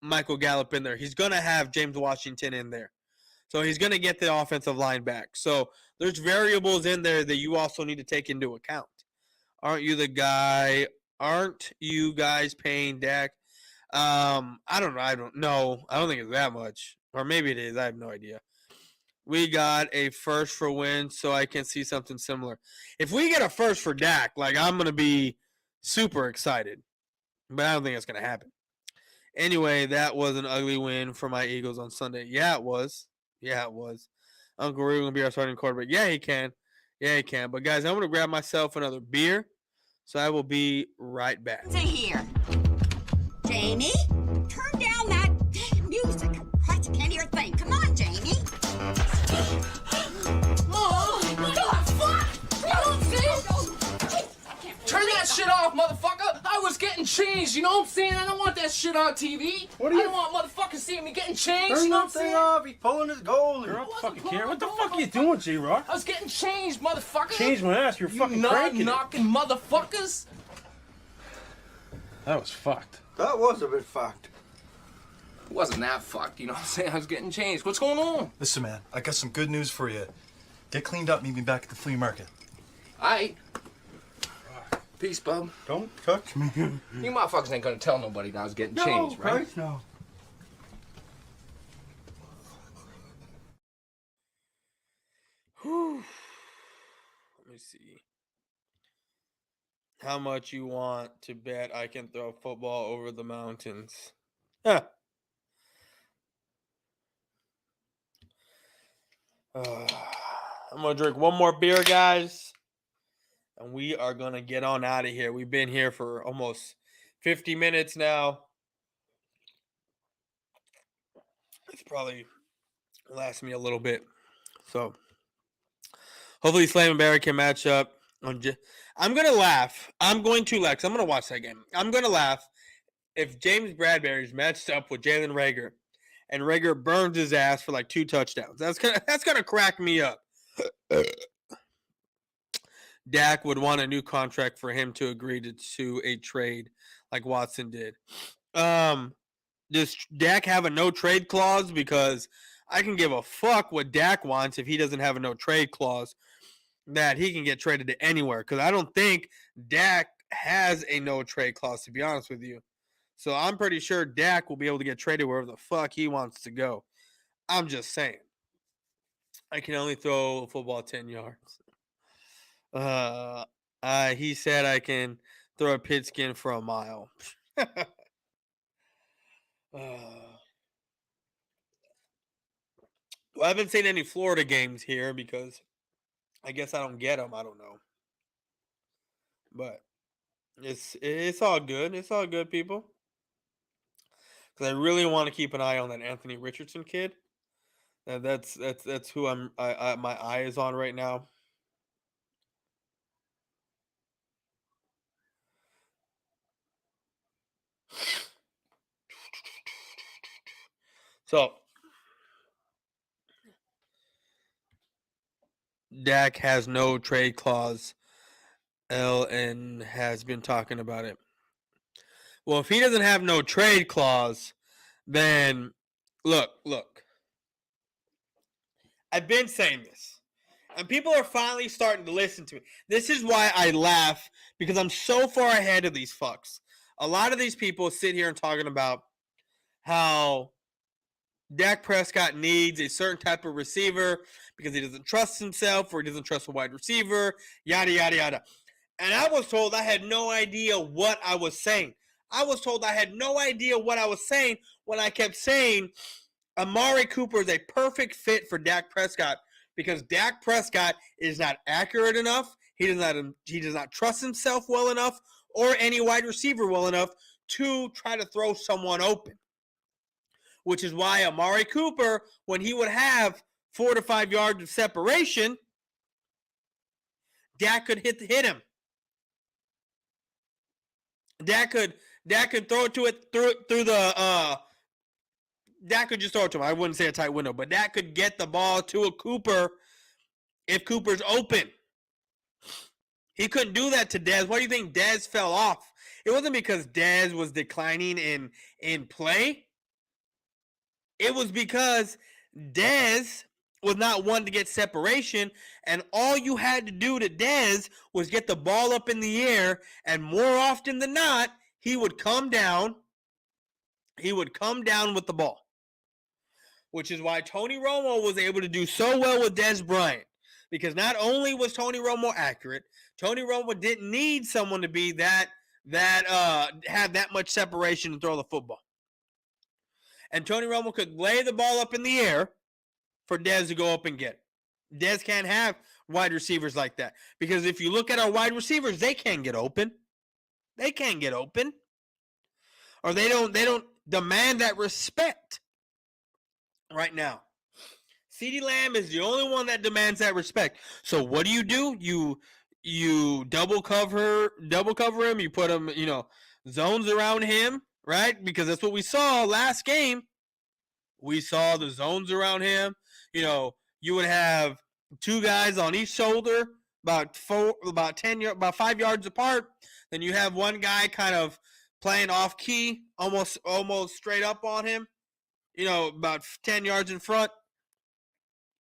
[SPEAKER 1] Michael Gallup in there. He's going to have James Washington in there. So he's going to get the offensive line back. So there's variables in there that you also need to take into account. Aren't you guys paying Dak? I don't know. I don't know. I don't think it's that much. Or maybe it is. I have no idea. We got a first for Wentz, so I can see something similar. If we get a first for Dak, I'm going to be super excited. But I don't think it's going to happen. Anyway, that was an ugly win for my Eagles on Sunday. Yeah, it was. Uncle Ray going to be our starting quarterback. Yeah, he can. But, guys, I'm going to grab myself another beer. So I will be right back.
[SPEAKER 5] Stay here. Jamie, turn down that damn music. Christ, I can't hear a thing. Come on, Jamie.
[SPEAKER 6] Oh, what the fuck? Turn that shit off, motherfucker! I was getting changed, you know what I'm saying? I don't want that shit on TV.
[SPEAKER 7] What are you?
[SPEAKER 6] I don't want motherfuckers seeing me getting changed,
[SPEAKER 8] Turn
[SPEAKER 6] you know what I'm
[SPEAKER 8] that thing
[SPEAKER 6] saying?
[SPEAKER 8] off. He's pulling his goalie.
[SPEAKER 7] You're not
[SPEAKER 6] wasn't
[SPEAKER 7] fucking
[SPEAKER 6] pulling
[SPEAKER 7] care. What the
[SPEAKER 6] my
[SPEAKER 7] fuck are you
[SPEAKER 6] goal.
[SPEAKER 7] doing, J-Rock?
[SPEAKER 6] I was getting changed, motherfucker!
[SPEAKER 7] Change my ass. You're fucking
[SPEAKER 6] You
[SPEAKER 7] cranking it.
[SPEAKER 6] knocking motherfuckers!
[SPEAKER 7] That was fucked.
[SPEAKER 8] That was a bit fucked.
[SPEAKER 6] It wasn't that fucked, you know what I'm saying? I was getting changed. What's going on?
[SPEAKER 9] Listen, man, I got some good news for you. Get cleaned up, meet me back at the flea market.
[SPEAKER 6] Aight. Peace, bub.
[SPEAKER 8] Don't touch me.
[SPEAKER 6] You motherfuckers ain't gonna tell nobody that I was getting changed, right?
[SPEAKER 8] Christ, no.
[SPEAKER 1] Whew. Let me see. How much you want to bet I can throw a football over the mountains? Huh. I'm going to drink one more beer, guys. And we are going to get on out of here. We've been here for almost 50 minutes now. It's probably last me a little bit. So hopefully Slam and Barry can match up. I'm going to laugh. I'm going to laugh because I'm going to watch that game. I'm going to laugh if James Bradbury's matched up with Jalen Reagor and Reagor burns his ass for like 2 touchdowns. That's gonna crack me up. Dak would want a new contract for him to agree to a trade like Watson did. Does Dak have a no trade clause? Because I can give a fuck what Dak wants if he doesn't have a no trade clause, that he can get traded to anywhere. Because I don't think Dak has a no trade clause, to be honest with you. So I'm pretty sure Dak will be able to get traded wherever the fuck he wants to go. I'm just saying. I can only throw a football 10 yards. He said I can throw a pigskin for a mile. Well, I haven't seen any Florida games here because I guess I don't get them. I don't know. But it's all good. It's all good, people. Because I really want to keep an eye on that Anthony Richardson kid. That's who my eye is on right now. So Dak has no trade clause. LN has been talking about it. Well, if he doesn't have no trade clause, then look. I've been saying this, and people are finally starting to listen to me. This is why I laugh, because I'm so far ahead of these fucks. A lot of these people sit here and talking about how Dak Prescott needs a certain type of receiver because he doesn't trust himself or he doesn't trust a wide receiver, yada, yada, yada. And I was told I had no idea what I was saying. I was told I had no idea what I was saying when I kept saying Amari Cooper is a perfect fit for Dak Prescott because Dak Prescott is not accurate enough. He does not trust himself well enough or any wide receiver well enough to try to throw someone open. Which is why Amari Cooper, when he would have 4 to 5 yards of separation, Dak could hit him. Dak could throw it to it through the Dak could just throw it to him. I wouldn't say a tight window, but Dak could get the ball to a Cooper if Cooper's open. He couldn't do that to Dez. Why do you think Dez fell off? It wasn't because Dez was declining in play. It was because Dez was not one to get separation, and all you had to do to Dez was get the ball up in the air, and more often than not, he would come down. He would come down with the ball, which is why Tony Romo was able to do so well with Dez Bryant, because not only was Tony Romo accurate, Tony Romo didn't need someone to be have that much separation to throw the football. And Tony Romo could lay the ball up in the air for Dez to go up and get it. Dez can't have wide receivers like that. Because if you look at our wide receivers, they can't get open. They can't get open. Or they don't demand that respect right now. CeeDee Lamb is the only one that demands that respect. So what do? You double cover him, you put him, zones around him, right? Because that's what we saw last game. We saw the zones around him. You would have 2 guys on each shoulder, about 5 yards apart. Then you have one guy kind of playing off key, almost straight up on him. About 10 yards in front,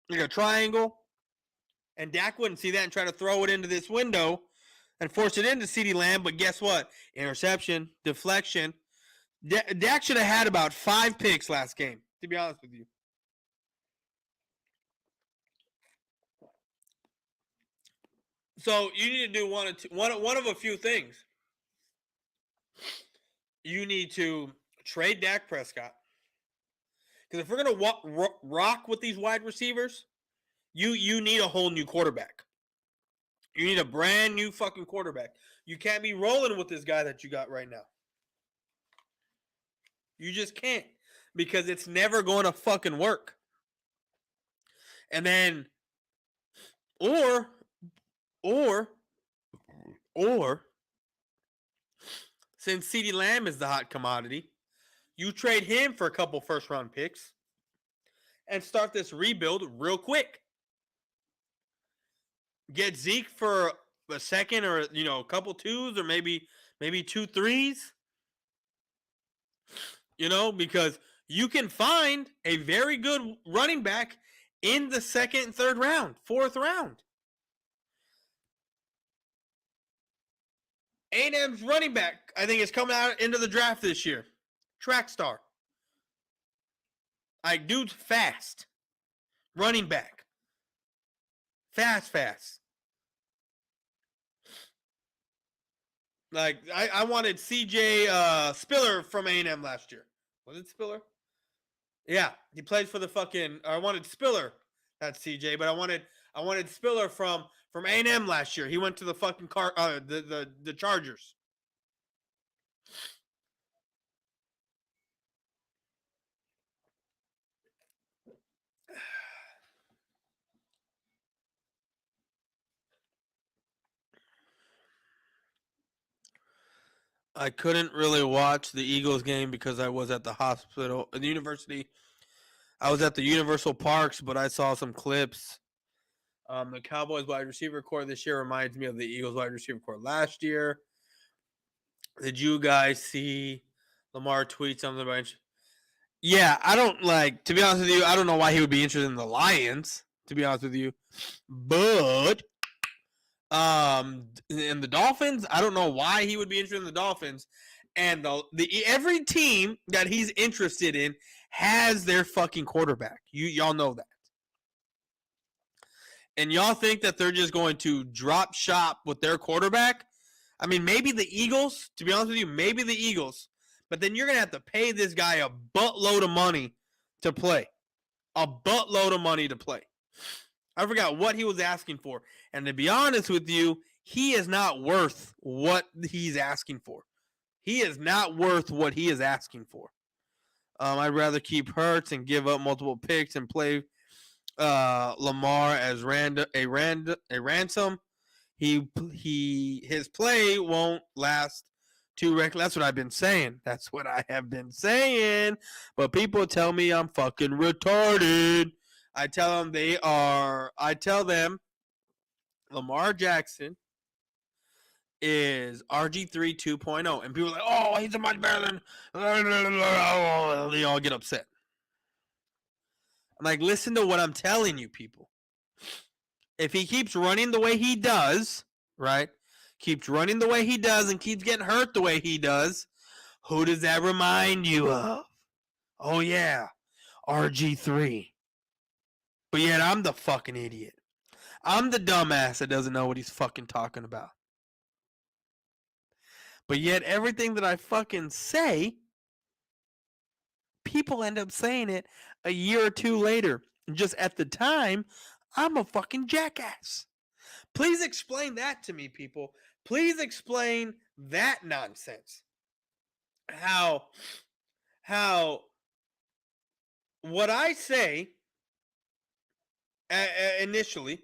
[SPEAKER 1] like a triangle. And Dak wouldn't see that and try to throw it into this window and force it into CeeDee Lamb. But guess what? Interception, deflection. Dak should have had about 5 picks last game, to be honest with you. So you need to do one of a few things. You need to trade Dak Prescott. Because if we're going to rock with these wide receivers, you need a whole new quarterback. You need a brand new fucking quarterback. You can't be rolling with this guy that you got right now. You just can't. Because it's never going to fucking work. And then, or, since CeeDee Lamb is the hot commodity, you trade him for a couple first-round picks and start this rebuild real quick. Get Zeke for a second or, a couple 2s or maybe 2 3s. Because you can find a very good running back in the 2nd and 3rd round, 4th round. A&M's running back, I think, is coming out into the draft this year. Track star. Dude's fast. Running back. Fast. I wanted CJ Spiller from A&M last year. Was it Spiller? Yeah, he plays for the fucking. I wanted Spiller. That's CJ, but I wanted Spiller from A&M last year. He went to the fucking the Chargers. I couldn't really watch the Eagles game because I was at the hospital, the university. I was at the Universal Parks, but I saw some clips. The Cowboys wide receiver core this year reminds me of the Eagles wide receiver core last year. Did you guys see Lamar tweet something about? Yeah, I don't to be honest with you, I don't know why he would be interested in the Lions, to be honest with you. But in the Dolphins, I don't know why he would be interested in the Dolphins. And every team that he's interested in has their fucking quarterback. Y'all know that. And y'all think that they're just going to drop shop with their quarterback? I mean, maybe the Eagles, to be honest with you, maybe the Eagles. But then you're going to have to pay this guy a buttload of money to play. A buttload of money to play. I forgot what he was asking for. And to be honest with you, he is not worth what he's asking for. He is not worth what he is asking for. I'd rather keep Hurts and give up multiple picks and play Lamar as a ransom. His play won't last too reckless. That's what I've been saying. That's what I have been saying. But people tell me I'm fucking retarded. I tell them Lamar Jackson is RG3 2.0. And people are like, oh, he's a much better than. They all get upset. I'm like, listen to what I'm telling you, people. If he keeps running the way he does, right? Keeps running the way he does and keeps getting hurt the way he does, who does that remind you of? Oh, yeah, RG3. But yet I'm the fucking idiot. I'm the dumbass that doesn't know what he's fucking talking about. But yet everything that I fucking say, people end up saying it a year or two later. Just at the time, I'm a fucking jackass. Please explain that to me, people. Please explain that nonsense. How what I say initially,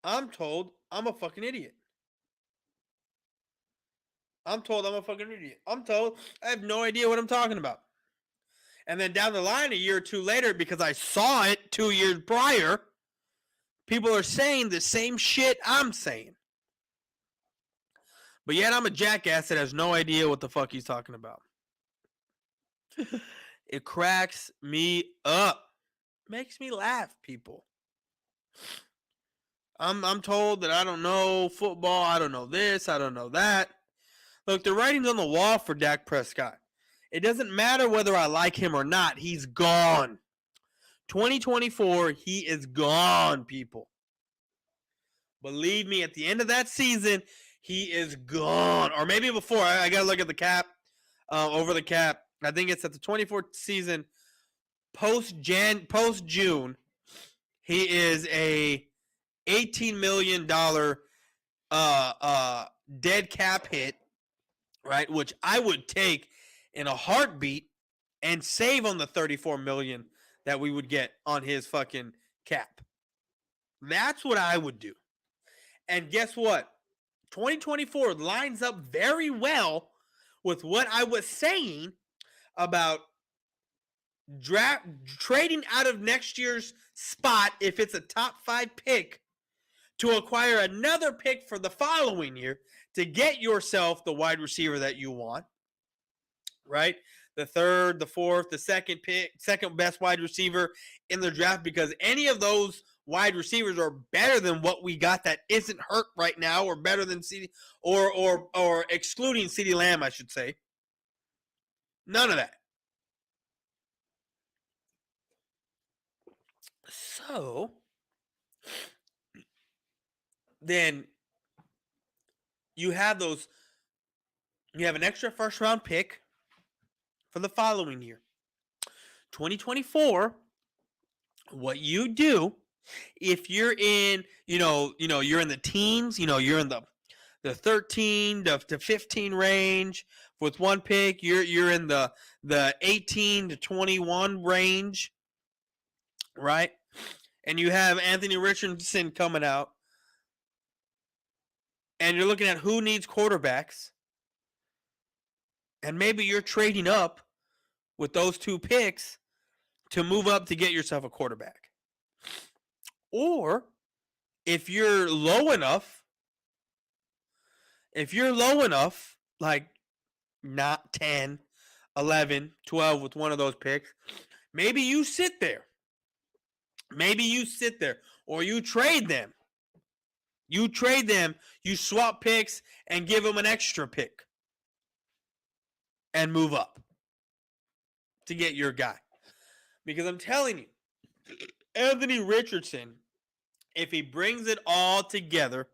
[SPEAKER 1] I'm told I'm a fucking idiot. I'm told I have no idea what I'm talking about. And then down the line, a year or two later, because I saw it 2 years prior, people are saying the same shit I'm saying. But yet I'm a jackass that has no idea what the fuck he's talking about. It cracks me up. Makes me laugh, people. I'm told that I don't know football. I don't know this. I don't know that. Look, the writing's on the wall for Dak Prescott. It doesn't matter whether I like him or not. He's gone. 2024, he is gone, people. Believe me, at the end of that season, he is gone. Or maybe before. I got to look at the cap. Over the cap. I think it's at the 24th season. Post-June, he is a $18 million dead cap hit, right? Which I would take in a heartbeat and save on the $34 million that we would get on his fucking cap. That's what I would do. And guess what? 2024 lines up very well with what I was saying about trading out of next year's spot if it's a top 5 pick to acquire another pick for the following year to get yourself the wide receiver that you want, right? The third, the fourth, the second pick, second best wide receiver in the draft, because any of those wide receivers are better than what we got that isn't hurt right now, or better than CD or excluding CeeDee Lamb, I should say. None of that. So then you have an extra first round pick for the following year. 2024, what you do if you're in, you're in the teens, you're in the 13 to 15 range with one pick, you're in the 18 to 21 range, right? And you have Anthony Richardson coming out, and you're looking at who needs quarterbacks, and maybe you're trading up with those 2 picks to move up to get yourself a quarterback. Or if you're low enough, like not 10, 11, 12 with one of those picks, maybe you sit there. Or you trade them. You swap picks and give them an extra pick and move up to get your guy. Because I'm telling you, Anthony Richardson, if he brings it all together,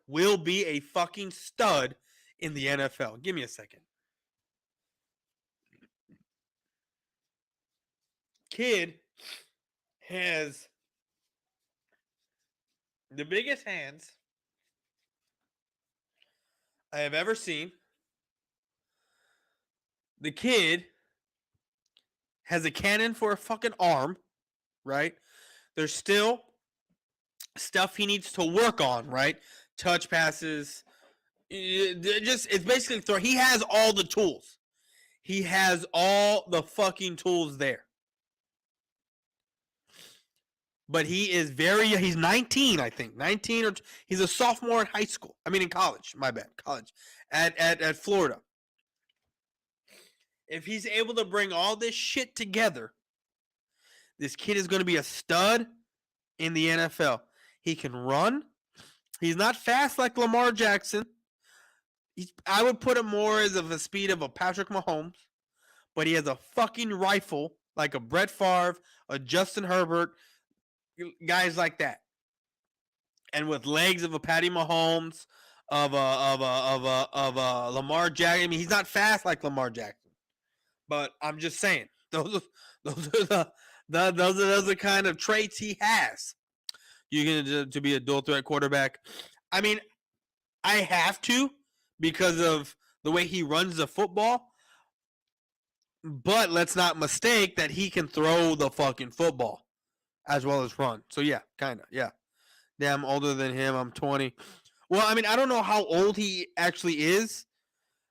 [SPEAKER 1] will be a fucking stud in the NFL. Give me a second. Kid has the biggest hands I have ever seen. The kid has a cannon for a fucking arm, right? There's still stuff he needs to work on, right? Touch passes. It's basically throw. He has all the tools. He has all the fucking tools there. But he is he's 19, I think. 19 or he's a sophomore in high school. I mean in college, my bad. College. At Florida. If he's able to bring all this shit together, this kid is going to be a stud in the NFL. He can run. He's not fast like Lamar Jackson. I would put him more as of the speed of a Patrick Mahomes, but he has a fucking rifle like a Brett Favre, a Justin Herbert, guys like that, and with legs of a Patty Mahomes, of a Lamar Jackson. I mean, he's not fast like Lamar Jackson, but I'm just saying those are the kind of traits he has. You're gonna to be a dual threat quarterback. I mean, I have to because of the way he runs the football. But let's not mistake that he can throw the fucking football as well as run. So yeah, kind of, yeah. Yeah, I'm older than him. I'm 20. Well, I mean, I don't know how old he actually is.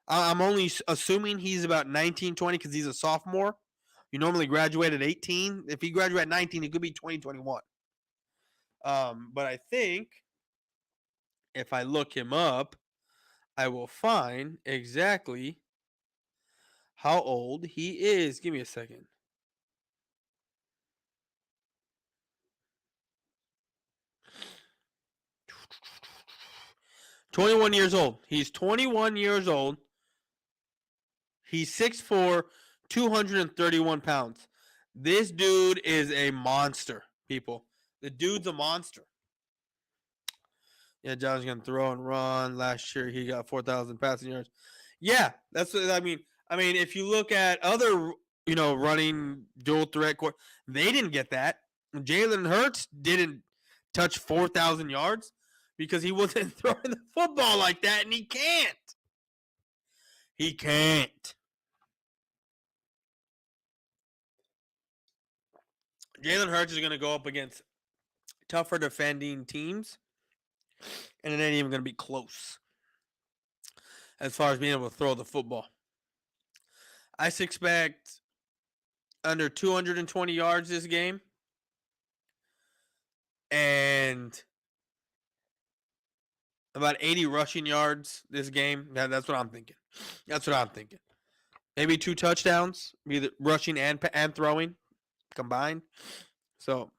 [SPEAKER 1] I'm only assuming he's about 19, 20 because he's a sophomore. You normally graduate at 18. If he graduated at 19, it could be 2021. But I think if I look him up, I will find exactly how old he is. Give me a second. "21 years old. He's 21 years old. He's 6'4", 231 pounds. This dude is a monster, people. The dude's a monster. Yeah, John's going to throw and run. Last year, he got 4,000 passing yards. Yeah, that's what I mean. I mean, if you look at other, running dual threat, they didn't get that. Jalen Hurts didn't touch 4,000 yards because he wasn't throwing the football like that, and he can't. He can't. Jalen Hurts is going to go up against tougher defending teams, and it ain't even going to be close as far as being able to throw the football. I expect under 220 yards this game, and about 80 rushing yards this game. That's what I'm thinking. Maybe 2 touchdowns, either rushing and throwing combined. So,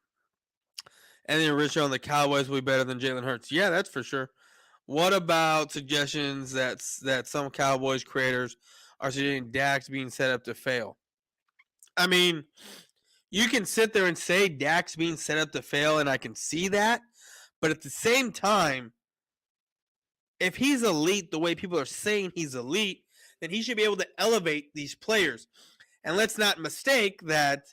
[SPEAKER 1] and then Rich on the Cowboys will be better than Jalen Hurts. Yeah, that's for sure. What about suggestions that some Cowboys creators are suggesting Dak's being set up to fail? I mean, you can sit there and say Dak's being set up to fail, and I can see that. But at the same time, if he's elite the way people are saying he's elite, then he should be able to elevate these players. And let's not mistake that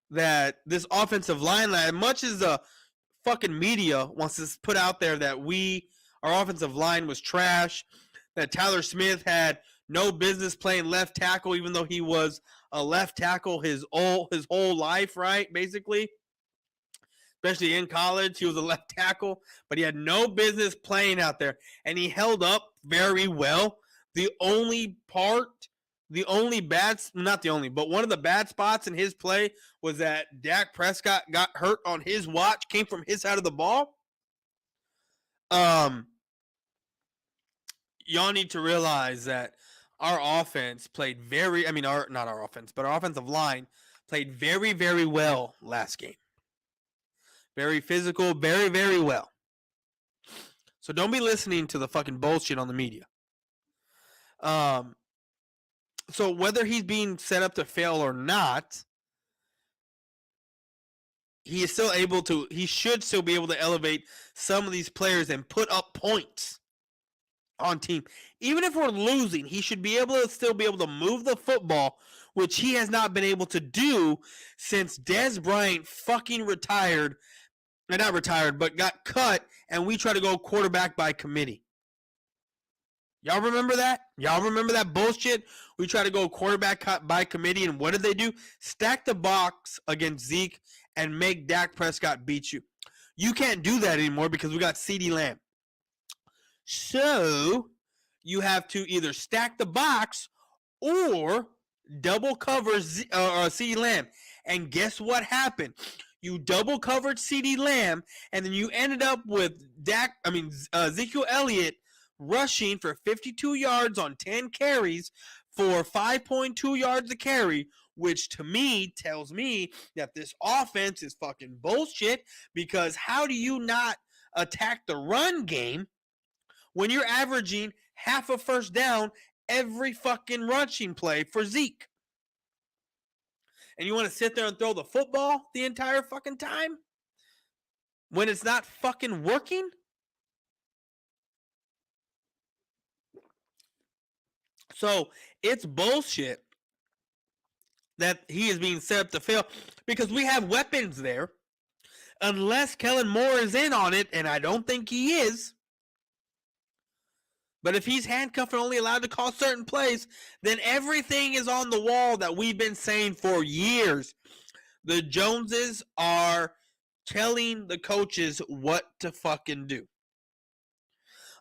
[SPEAKER 1] this offensive line, as much as the fucking media wants to put out there that our offensive line was trash, that Tyler Smith had no business playing left tackle, even though he was a left tackle his whole life, right? Basically, especially in college, he was a left tackle, but he had no business playing out there, and he held up very well. One of the bad spots in his play was that Dak Prescott got hurt on his watch, came from his side of the ball. Y'all need to realize that our offense played our offensive line played very, very well last game. Very physical, very, very well. So don't be listening to the fucking bullshit on the media. So whether he's being set up to fail or not, he should still be able to elevate some of these players and put up points. on team. Even if we're losing, he should be able to still be able to move the football, which he has not been able to do since Dez Bryant fucking retired. Not retired, but got cut, and we try to go quarterback by committee. Y'all remember that? Y'all remember that bullshit? We try to go quarterback by committee, and what did they do? Stack the box against Zeke and make Dak Prescott beat you. You can't do that anymore because we got CeeDee Lamb. So you have to either stack the box or double cover CeeDee Lamb. And guess what happened? You double covered CeeDee Lamb, and then you ended up with Ezekiel Elliott rushing for 52 yards on 10 carries for 5.2 yards a carry, which to me tells me that this offense is fucking bullshit, because how do you not attack the run game when you're averaging half a first down every fucking rushing play for Zeke? And you want to sit there and throw the football the entire fucking time when it's not fucking working? So it's bullshit that he is being set up to fail, because we have weapons there. Unless Kellen Moore is in on it, and I don't think he is. But if he's handcuffed and only allowed to call certain plays, then everything is on the wall that we've been saying for years. The Joneses are telling the coaches what to fucking do.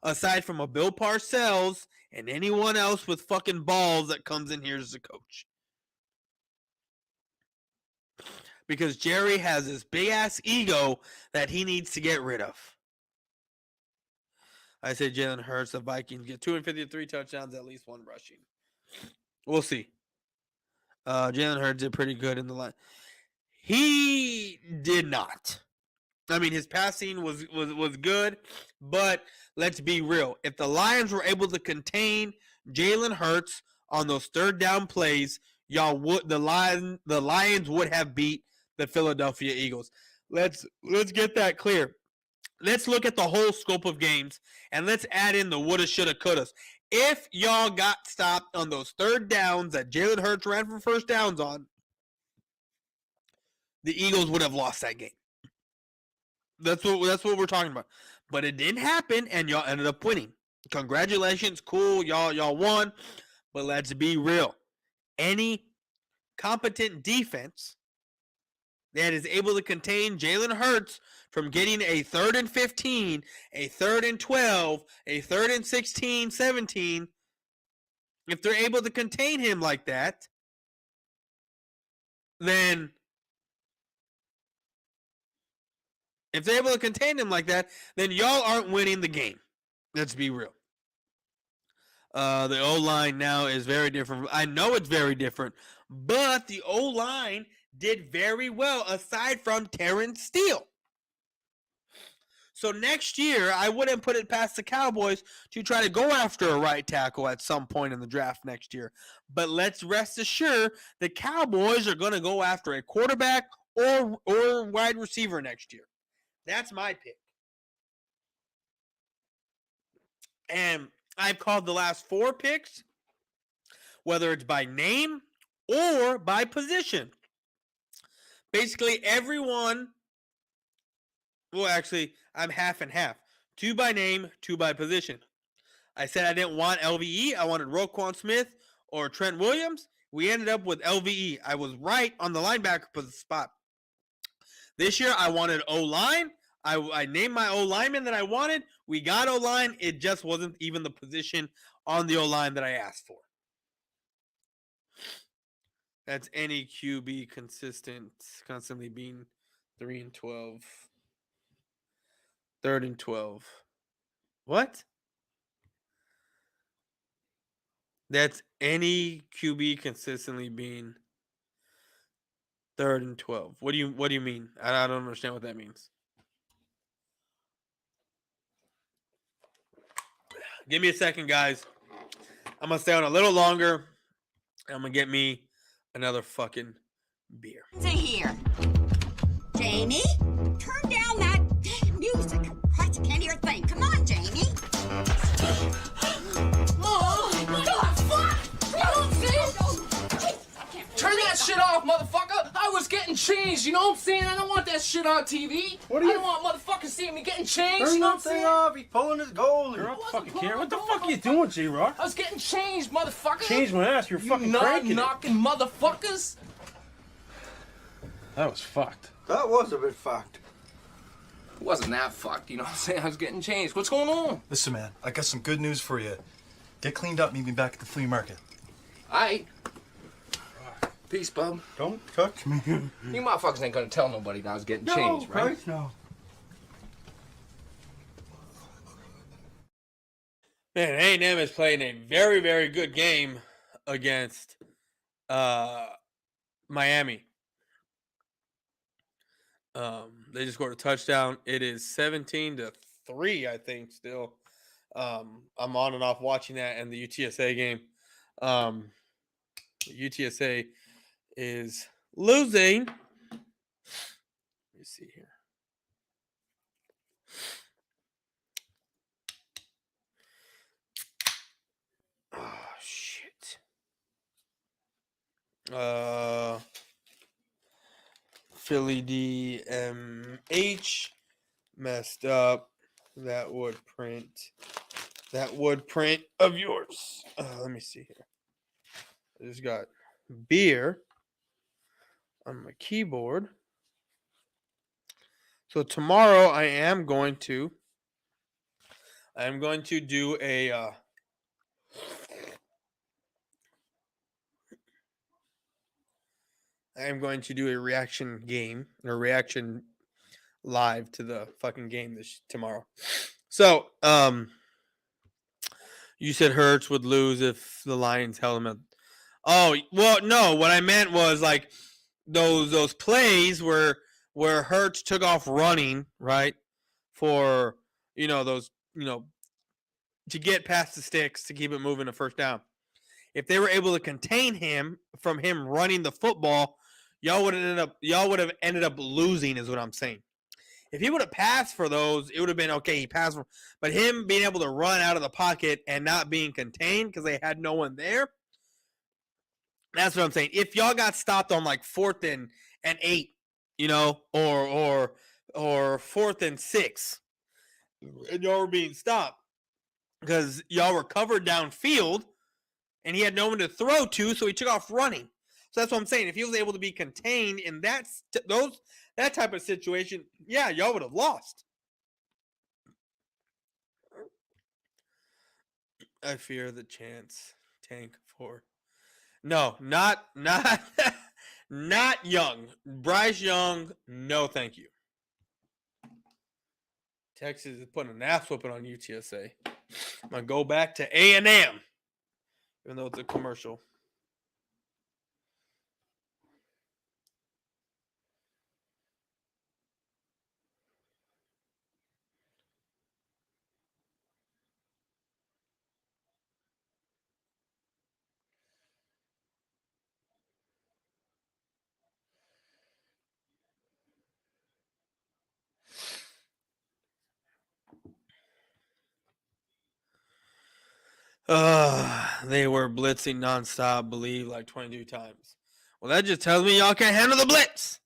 [SPEAKER 1] Aside from a Bill Parcells and anyone else with fucking balls that comes in here as a coach. Because Jerry has this big-ass ego that he needs to get rid of. I say Jalen Hurts, the Vikings get 253 touchdowns, at least one rushing. We'll see. Jalen Hurts did pretty good in the line. He did not. I mean, his passing was good, but let's be real. If the Lions were able to contain Jalen Hurts on those third down plays, the Lions would have beat the Philadelphia Eagles. Let's get that clear. Let's look at the whole scope of games, and let's add in the woulda, shoulda, couldas. If y'all got stopped on those third downs that Jalen Hurts ran for first downs on, the Eagles would have lost that game. That's what we're talking about. But it didn't happen, and y'all ended up winning. Congratulations, cool, y'all won. But let's be real. Any competent defense that is able to contain Jalen Hurts from getting a 3rd and 15, a 3rd and 12, a 3rd and 16, 17, if they're able to contain him like that, then y'all aren't winning the game. Let's be real. The O-line now is very different. I know it's very different, but the O-line did very well aside from Terrence Steele. So next year, I wouldn't put it past the Cowboys to try to go after a right tackle at some point in the draft next year. But let's rest assured the Cowboys are going to go after a quarterback or wide receiver next year. That's my pick. And I've called the last 4 picks, whether it's by name or by position. Basically, everyone, well, actually, I'm half and half. 2 by name, 2 by position. I said I didn't want LVE. I wanted Roquan Smith or Trent Williams. We ended up with LVE. I was right on the linebacker spot. This year, I wanted O-line. I named my O-lineman that I wanted. We got O-line. It just wasn't even the position on the O-line that I asked for. That's any QB constantly being 3 and 12. 3rd and 12. What? That's any QB consistently being 3rd and 12. What do you mean? I don't understand what that means. Give me a second, guys. I'm going to stay on a little longer. I'm going to get me another fucking beer.
[SPEAKER 5] To here. Jamie, turn down that damn music. I can't hear a thing. Come on, Jamie.
[SPEAKER 6] changed, you know what I'm saying? I don't want that shit on TV.
[SPEAKER 7] What are you-
[SPEAKER 6] I don't want motherfuckers seeing me getting changed,
[SPEAKER 8] Turn
[SPEAKER 6] you know
[SPEAKER 8] that
[SPEAKER 6] what I'm
[SPEAKER 8] thing
[SPEAKER 6] saying?
[SPEAKER 8] off. He's pulling his goalie.
[SPEAKER 7] You're not
[SPEAKER 6] wasn't
[SPEAKER 7] fucking
[SPEAKER 6] pulling
[SPEAKER 7] care. What the
[SPEAKER 6] my
[SPEAKER 7] fuck are you
[SPEAKER 6] goal.
[SPEAKER 7] doing, J-Rock?
[SPEAKER 6] I was getting changed, motherfucker.
[SPEAKER 7] Change my ass. You're
[SPEAKER 6] you
[SPEAKER 7] fucking cranking it.
[SPEAKER 6] knocking motherfuckers.
[SPEAKER 7] That was fucked.
[SPEAKER 8] That was a bit fucked.
[SPEAKER 6] It wasn't that fucked, you know what I'm saying? I was getting changed. What's going on?
[SPEAKER 9] Listen, man, I got some good news for you. Get cleaned up, meet me back at the flea market.
[SPEAKER 6] Aight. Peace, bub.
[SPEAKER 8] Don't touch me.
[SPEAKER 6] You motherfuckers ain't gonna tell nobody that I was getting
[SPEAKER 8] No,
[SPEAKER 6] changed, right?
[SPEAKER 8] Christ, no.
[SPEAKER 1] Man, A&M is playing a very, very good game against Miami. They just scored a touchdown. It is 17-3, I think, still. I'm on and off watching that and the UTSA game. UTSA is losing. Let me see here. Oh, shit. Philly DMH messed up. That would print of yours. Let me see here. I just got beer on my keyboard. So tomorrow I am going to do a reaction game or reaction live to the fucking game tomorrow. So, you said Hurts would lose if the Lions held him at. Oh, well, no. What I meant was like those plays where Hurts took off running, right? For those to get past the sticks to keep it moving to first down. If they were able to contain him from him running the football, y'all would have ended up losing, is what I'm saying. If he would have passed for those, it would have been okay. He passed for, but him being able to run out of the pocket and not being contained because they had no one there. That's what I'm saying. If y'all got stopped on like 4th and 8, or 4th and 6, and y'all were being stopped because y'all were covered downfield, and he had no one to throw to, so he took off running. So that's what I'm saying. If he was able to be contained in that type of situation, yeah, y'all would have lost. I fear the chance tank for. No, not not Young. Bryce Young, no thank you. Texas is putting an ass whooping on UTSA. I'm going to go back to A&M, even though it's a commercial. They were blitzing nonstop, believe, like 22 times. Well, that just tells me y'all can't handle the blitz.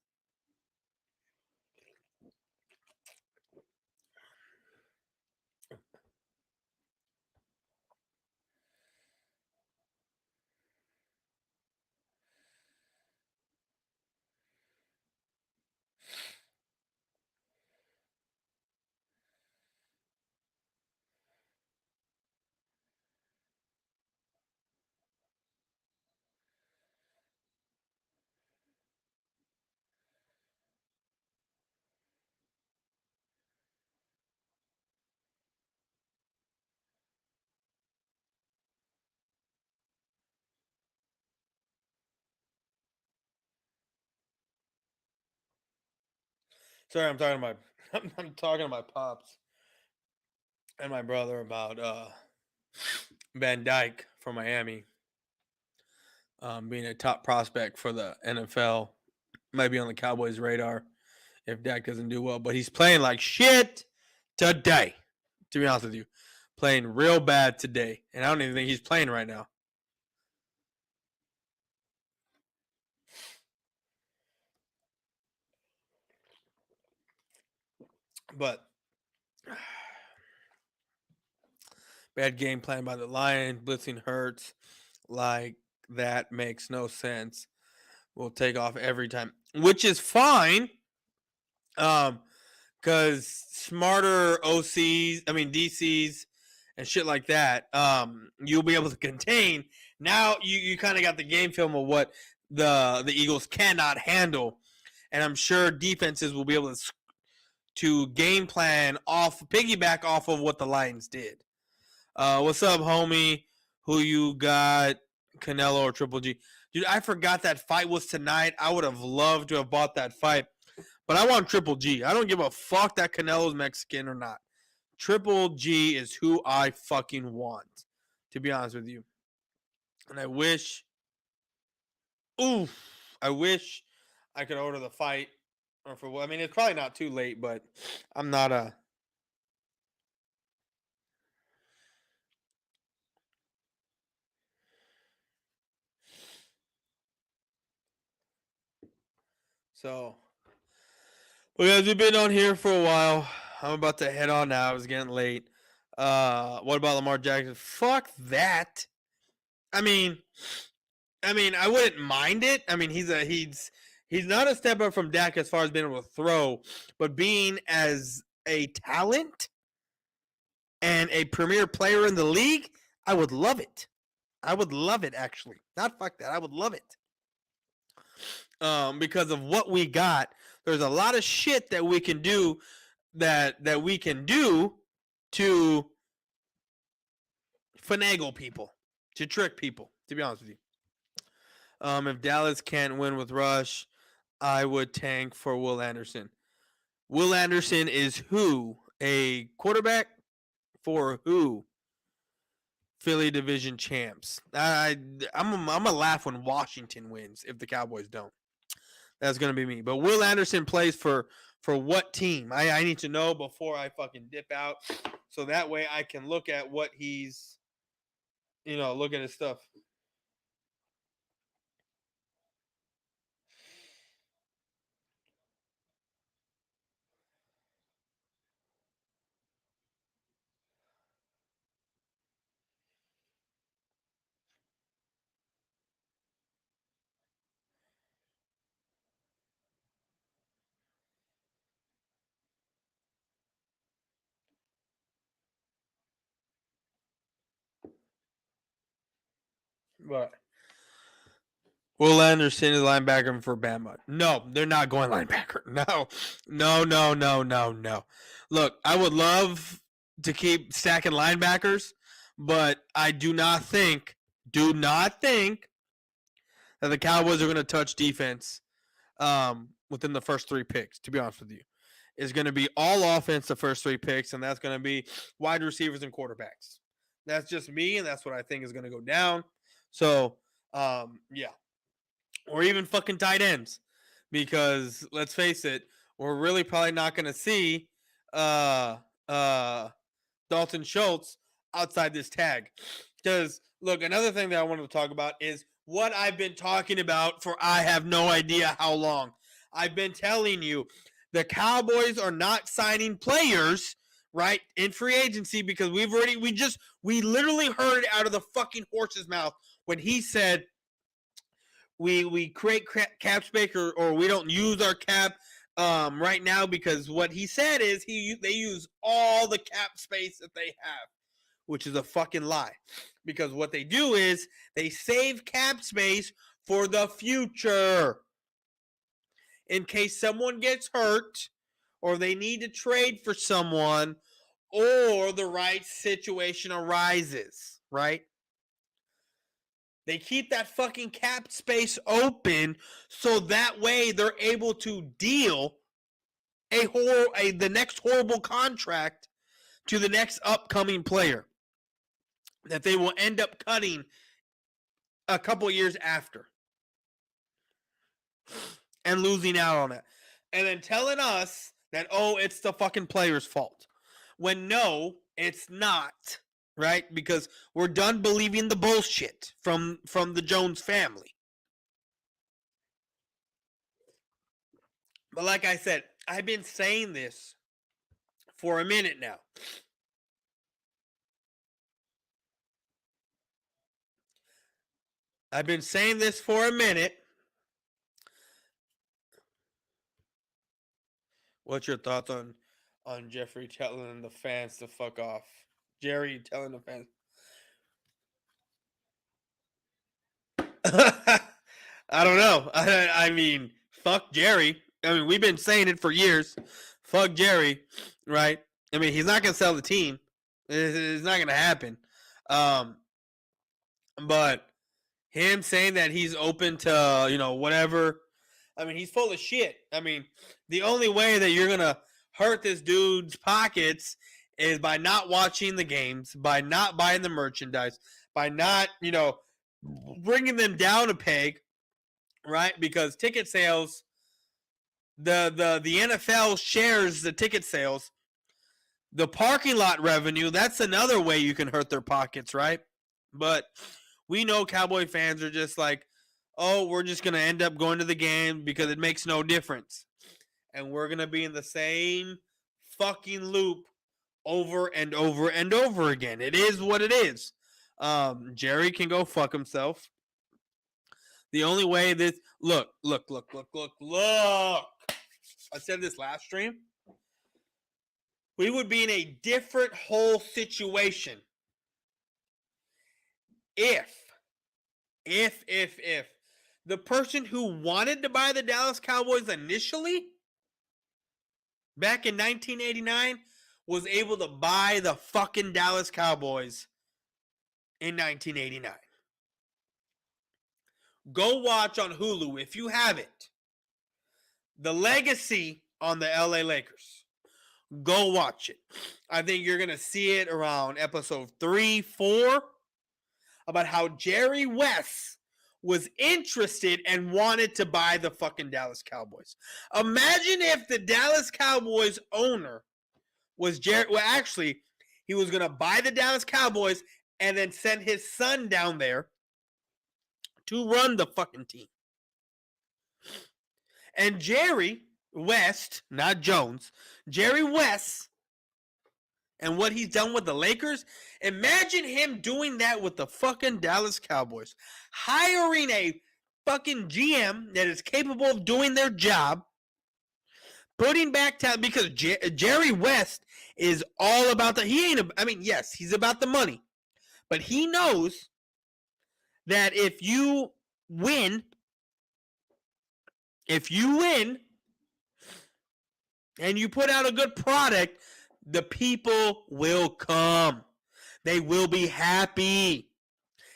[SPEAKER 1] Sorry, I'm talking to my pops and my brother about Van Dyke from Miami being a top prospect for the NFL. Might be on the Cowboys' radar if Dak doesn't do well, but he's playing like shit today. To be honest with you, playing real bad today, and I don't even think he's playing right now. But bad game plan by the Lions. Blitzing hurts. Like, that makes no sense. We'll take off every time, which is fine. Because smarter DCs and shit like that, you'll be able to contain. Now you kind of got the game film of what the Eagles cannot handle, and I'm sure defenses will be able to game plan piggyback off of what the Lions did. What's up, homie? Who you got, Canelo or Triple G? Dude, I forgot that fight was tonight. I would have loved to have bought that fight. But I want Triple G. I don't give a fuck that Canelo's Mexican or not. Triple G is who I fucking want, to be honest with you. And I wish I could order the fight. I mean, it's probably not too late, but I'm not a... So... Well, guys, we've been on here for a while. I'm about to head on now. It's getting late. What about Lamar Jackson? Fuck that. I mean, I wouldn't mind it. I mean, he's not a step up from Dak as far as being able to throw, but being as a talent and a premier player in the league, I would love it. I would love it, actually. Not fuck that. I would love it. Because of what we got. There's a lot of shit that we can do that we can do to finagle people, to trick people, to be honest with you. If Dallas can't win with Rush, I would tank for Will Anderson. Will Anderson is who? A quarterback for who? Philly division champs. I'm gonna laugh when Washington wins if the Cowboys don't. That's going to be me. But Will Anderson plays for what team? I need to know before I fucking dip out. So that way I can look at what he's, look at his stuff. But Will Anderson is linebacker for Bama. No, they're not going linebacker. No. Look, I would love to keep stacking linebackers, but I do not think that the Cowboys are going to touch defense within the first 3 picks, to be honest with you. It's going to be all offense the first 3 picks, and that's going to be wide receivers and quarterbacks. That's just me, and that's what I think is going to go down. So, yeah. Or even fucking tight ends. Because, let's face it, we're really probably not going to see Dalton Schultz outside this tag. Because, look, another thing that I wanted to talk about is what I've been talking about for I have no idea how long. I've been telling you the Cowboys are not signing players, right, in free agency because we literally heard it out of the fucking horse's mouth when he said we create cap space or we don't use our cap right now because what he said is they use all the cap space that they have, which is a fucking lie. Because what they do is they save cap space for the future. In case someone gets hurt or they need to trade for someone or the right situation arises, right? They keep that fucking cap space open so that way they're able to deal the next horrible contract to the next upcoming player that they will end up cutting a couple years after and losing out on it. And then telling us that, it's the fucking player's fault. When no, it's not, right? Because we're done believing the bullshit from the Jones family. But like I said, I've been saying this for a minute now. I've been saying this for a minute. What's your thoughts on Jeffrey telling the fans to fuck off? Jerry telling the fans. I don't know. I mean, fuck Jerry. I mean, we've been saying it for years. Fuck Jerry, right? I mean, he's not going to sell the team. It's not going to happen. But him saying that he's open to, whatever. I mean, he's full of shit. I mean, the only way that you're going to hurt this dude's pockets is by not watching the games, by not buying the merchandise, by not, bringing them down a peg, right? Because ticket sales, the NFL shares the ticket sales. The parking lot revenue, that's another way you can hurt their pockets, right? But we know Cowboy fans are just like, oh, we're just going to end up going to the game because it makes no difference. And we're going to be in the same fucking loop over and over and over again. It is what it is. Jerry can go fuck himself. The only way this... Look. I said this last stream. We would be in a different whole situation if the person who wanted to buy the Dallas Cowboys initially back in 1989 was able to buy the fucking Dallas Cowboys in 1989. Go watch on Hulu if you have it. The Legacy on the LA Lakers. Go watch it. I think you're going to see it around episode 3, 4 about how Jerry West was interested and wanted to buy the fucking Dallas Cowboys. Imagine if the Dallas Cowboys owner was Jerry. Well, actually, he was going to buy the Dallas Cowboys and then send his son down there to run the fucking team. And Jerry West, not Jones, Jerry West, and what he's done with the Lakers, imagine him doing that with the fucking Dallas Cowboys. Hiring a fucking GM that is capable of doing their job, putting back talent, because Jerry West is all about the, yes, he's about the money, but he knows that if you win, and you put out a good product, the people will come. They will be happy.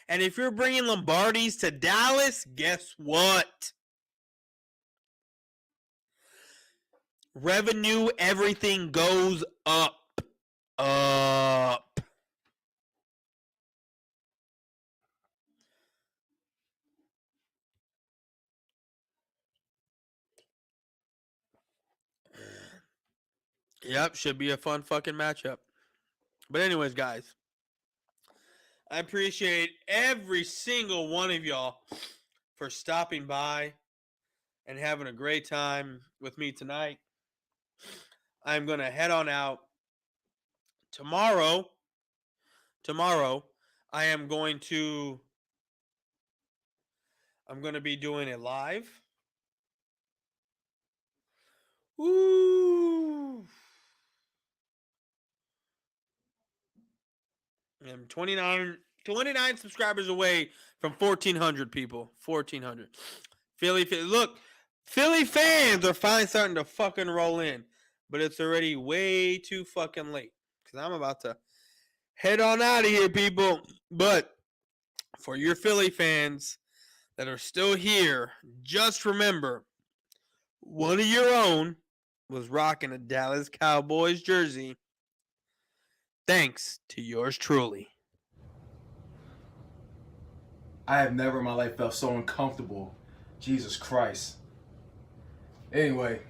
[SPEAKER 1] And if you're bringing Lombardis to Dallas, guess what? Revenue, everything goes up. Yep, should be a fun fucking matchup. But anyways, guys, I appreciate every single one of y'all for stopping by and having a great time with me tonight. I'm going to head on out. Tomorrow, I'm going to be doing a live. Woo! I'm 29 subscribers away from 1,400 people. 1,400. Philly fans are finally starting to fucking roll in. But it's already way too fucking late. Because I'm about to head on out of here, people. But for your Philly fans that are still here, just remember, one of your own was rocking a Dallas Cowboys jersey. Thanks to yours truly.
[SPEAKER 10] I have never in my life felt so uncomfortable. Jesus Christ. Anyway.